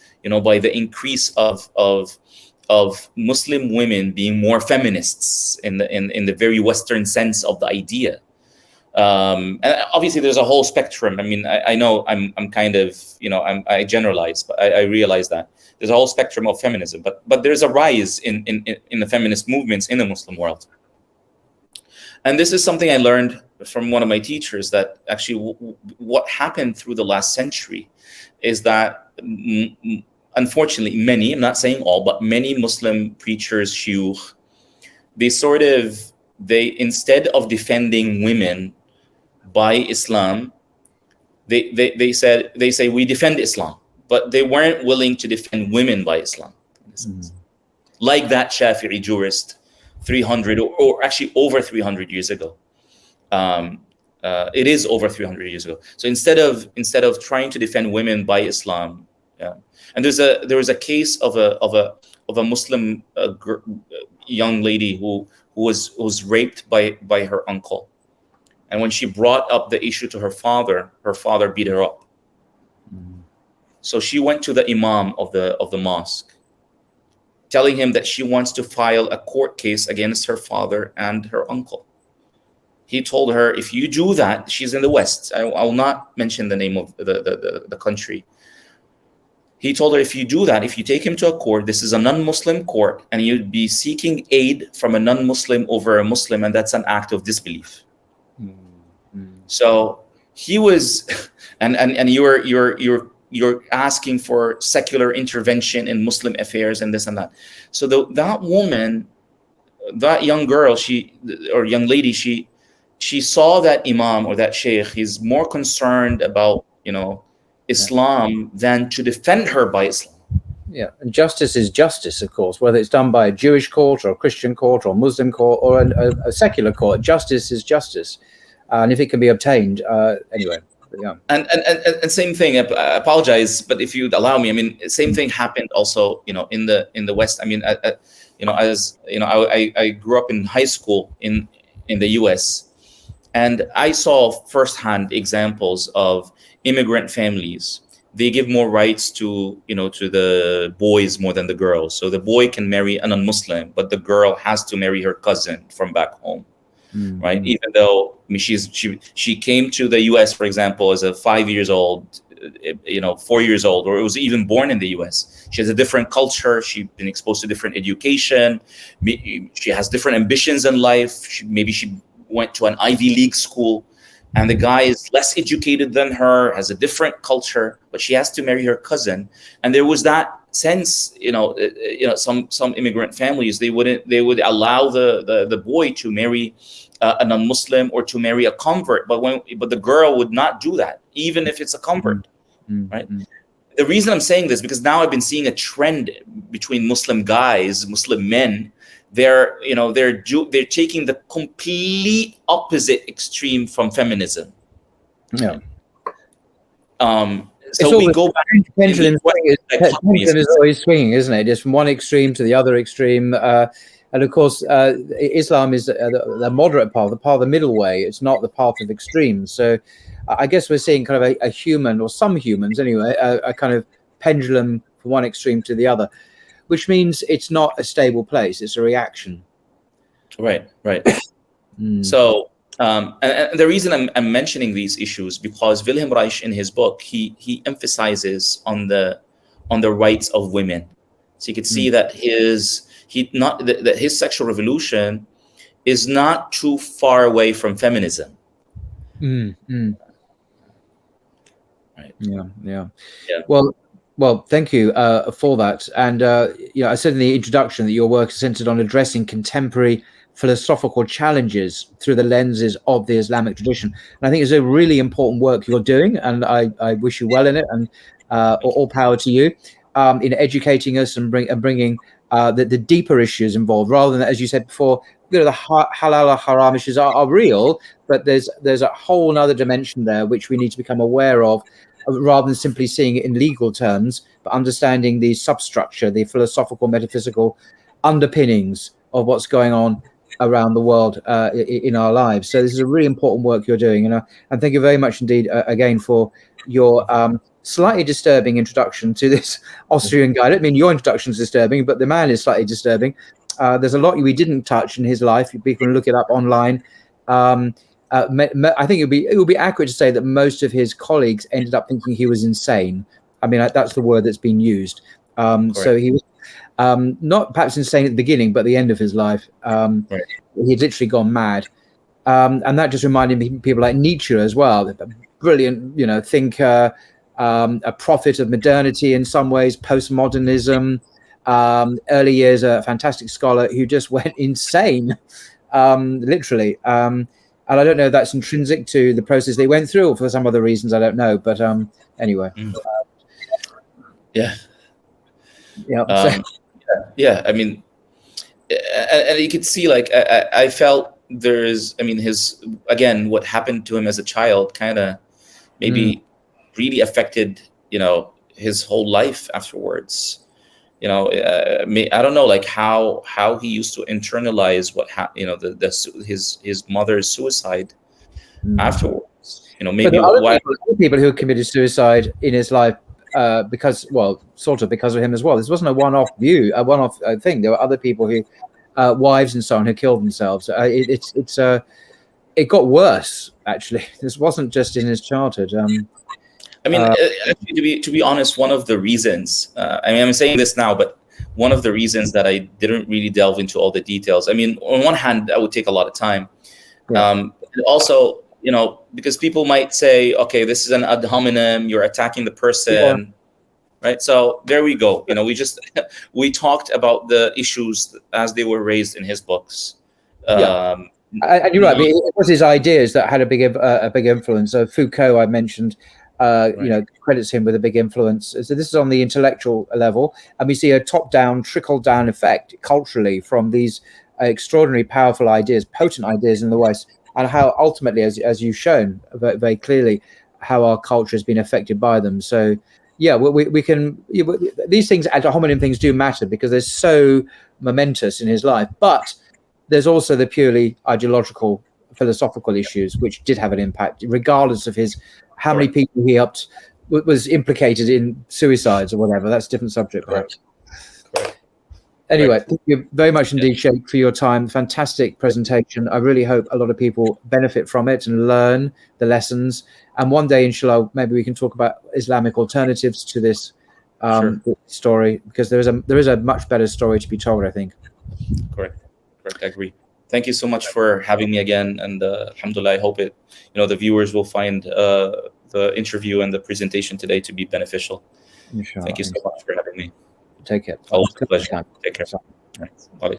increase of Muslim women being more feminists in the very Western sense of the idea. And obviously there's a whole spectrum. I know I'm kind of, I generalize, but I realize that there's a whole spectrum of feminism, but there's a rise in the feminist movements in the Muslim world. And this is something I learned from one of my teachers, that actually what happened through the last century is that unfortunately many, I'm not saying all, but many Muslim preachers, shuyukh, they instead of defending women by Islam, they say we defend Islam, but they weren't willing to defend women by Islam. Like that Shafi'i jurist 300 or actually over 300 years ago. It is over 300 years ago. So instead of trying to defend women by Islam, and there was a case of a Muslim young lady who was raped by her uncle, and when she brought up the issue to her father beat her up. So she went to the imam of the mosque, telling him that she wants to file a court case against her father and her uncle. He told her, if you do that, she's in the West. I will not mention the name of the country. He told her, if you do that, if you take him to a court, this is a non-Muslim court, and you'd be seeking aid from a non-Muslim over a Muslim, and that's an act of disbelief. So he was, and you're asking for secular intervention in Muslim affairs and this and that. So that woman, that young girl, young lady, she saw that imam or that sheikh, he's more concerned about, Islam than to defend her by Islam. Yeah, and justice is justice, of course, whether it's done by a Jewish court or a Christian court or a Muslim court or a secular court. Justice is justice, and if it can be obtained, anyway. Yeah. And same thing. I apologize, but if you'd allow me, same thing happened also, in the West. I grew up in high school in the U.S. and I saw firsthand examples of immigrant families. They give more rights to the boys more than the girls. So the boy can marry a non-Muslim, but the girl has to marry her cousin from back home. Right, even though she came to the U.S., for example, as a 5 years old, 4 years old, or it was even born in the US. She has a different culture. She's been exposed to different education. She has different ambitions in life. Maybe she went to an Ivy League school, and the guy is less educated than her, has a different culture, but she has to marry her cousin. And there was that sense, some immigrant families, they would allow the boy to marry a non-Muslim or to marry a convert, but the girl would not do that, even if it's a convert, right? The reason I'm saying this, because now I've been seeing a trend between Muslim guys, Muslim men. They're taking the complete opposite extreme from feminism. Yeah. So we go back. Pendulum is always swinging, isn't it? Just from one extreme to the other extreme. And of course, Islam is the moderate path, the path of the middle way. It's not the path of extremes. So I guess we're seeing kind of a human, or some humans anyway, a kind of pendulum from one extreme to the other, which means it's not a stable place. It's a reaction. Right. So, and the reason I'm mentioning these issues, because Wilhelm Reich in his book, he emphasizes on the rights of women. So you could see that his sexual revolution is not too far away from feminism. Right. Yeah. Well, thank you for that. And I said in the introduction that your work is centered on addressing contemporary philosophical challenges through the lenses of the Islamic tradition. And I think it's a really important work you're doing, and I wish you well in it, and all power to you in educating us and bringing the deeper issues involved, rather than, as you said before, the halal or haram issues are real, but there's a whole other dimension there which we need to become aware of, rather than simply seeing it in legal terms, but understanding the substructure, the philosophical, metaphysical underpinnings of what's going on around the world in our lives. So this is a really important work you're doing, and thank you very much indeed again for your slightly disturbing introduction to this Austrian guy. I don't mean your introduction is disturbing, but the man is slightly disturbing. There's a lot we didn't touch in his life. People can look it up online. I think it would be accurate to say that most of his colleagues ended up thinking he was insane. I mean, that's the word that's been used. So he was not perhaps insane at the beginning, but at the end of his life, he'd literally gone mad. And that just reminded me of people like Nietzsche as well, a brilliant, thinker, a prophet of modernity in some ways, postmodernism, early years, a fantastic scholar who just went insane, literally. And I don't know if that's intrinsic to the process they went through, or for some other reasons, I don't know. But anyway. Yeah. Yeah. I mean, and you could see, like, I felt what happened to him as a child kind of maybe really affected, his whole life afterwards. I don't know, like how he used to internalize what his mother's suicide afterwards. Maybe other people who committed suicide in his life because of him as well. This wasn't a one-off thing. There were other people who, wives and so on, who killed themselves. It got worse, actually. This wasn't just in his childhood. Actually, to be honest, one of the reasons, I'm saying this now, but one of the reasons that I didn't really delve into all the details, on one hand, that would take a lot of time. Also, because people might say, okay, this is an ad hominem, you're attacking the person, right? So there we go. We talked about the issues as they were raised in his books. And you're right. It was his ideas that had a big influence. So Foucault, I mentioned, credits him with a big influence. So this is on the intellectual level, and we see a top-down, trickle-down effect culturally from these extraordinary, powerful ideas, potent ideas in the West, and how ultimately, as you've shown very, very clearly, how our culture has been affected by them. So, yeah, we can. These things, ad hominem things, do matter because they're so momentous in his life. But there's also the purely ideological, philosophical issues which did have an impact, regardless of how many people he helped was implicated in suicides or whatever. That's a different subject, perhaps. Correct. Anyway, Right. thank you very much indeed, Sheikh, for your time. Fantastic presentation. I really hope a lot of people benefit from it and learn the lessons. And one day, inshallah, maybe we can talk about Islamic alternatives to this story, because there is a much better story to be told, I think. Correct. I agree. Thank you so much for having me again, and alhamdulillah, I hope the viewers will find the interview and the presentation today to be beneficial. Inshallah. Thank you so much for having me. Take care. Always a pleasure. Take care. Right.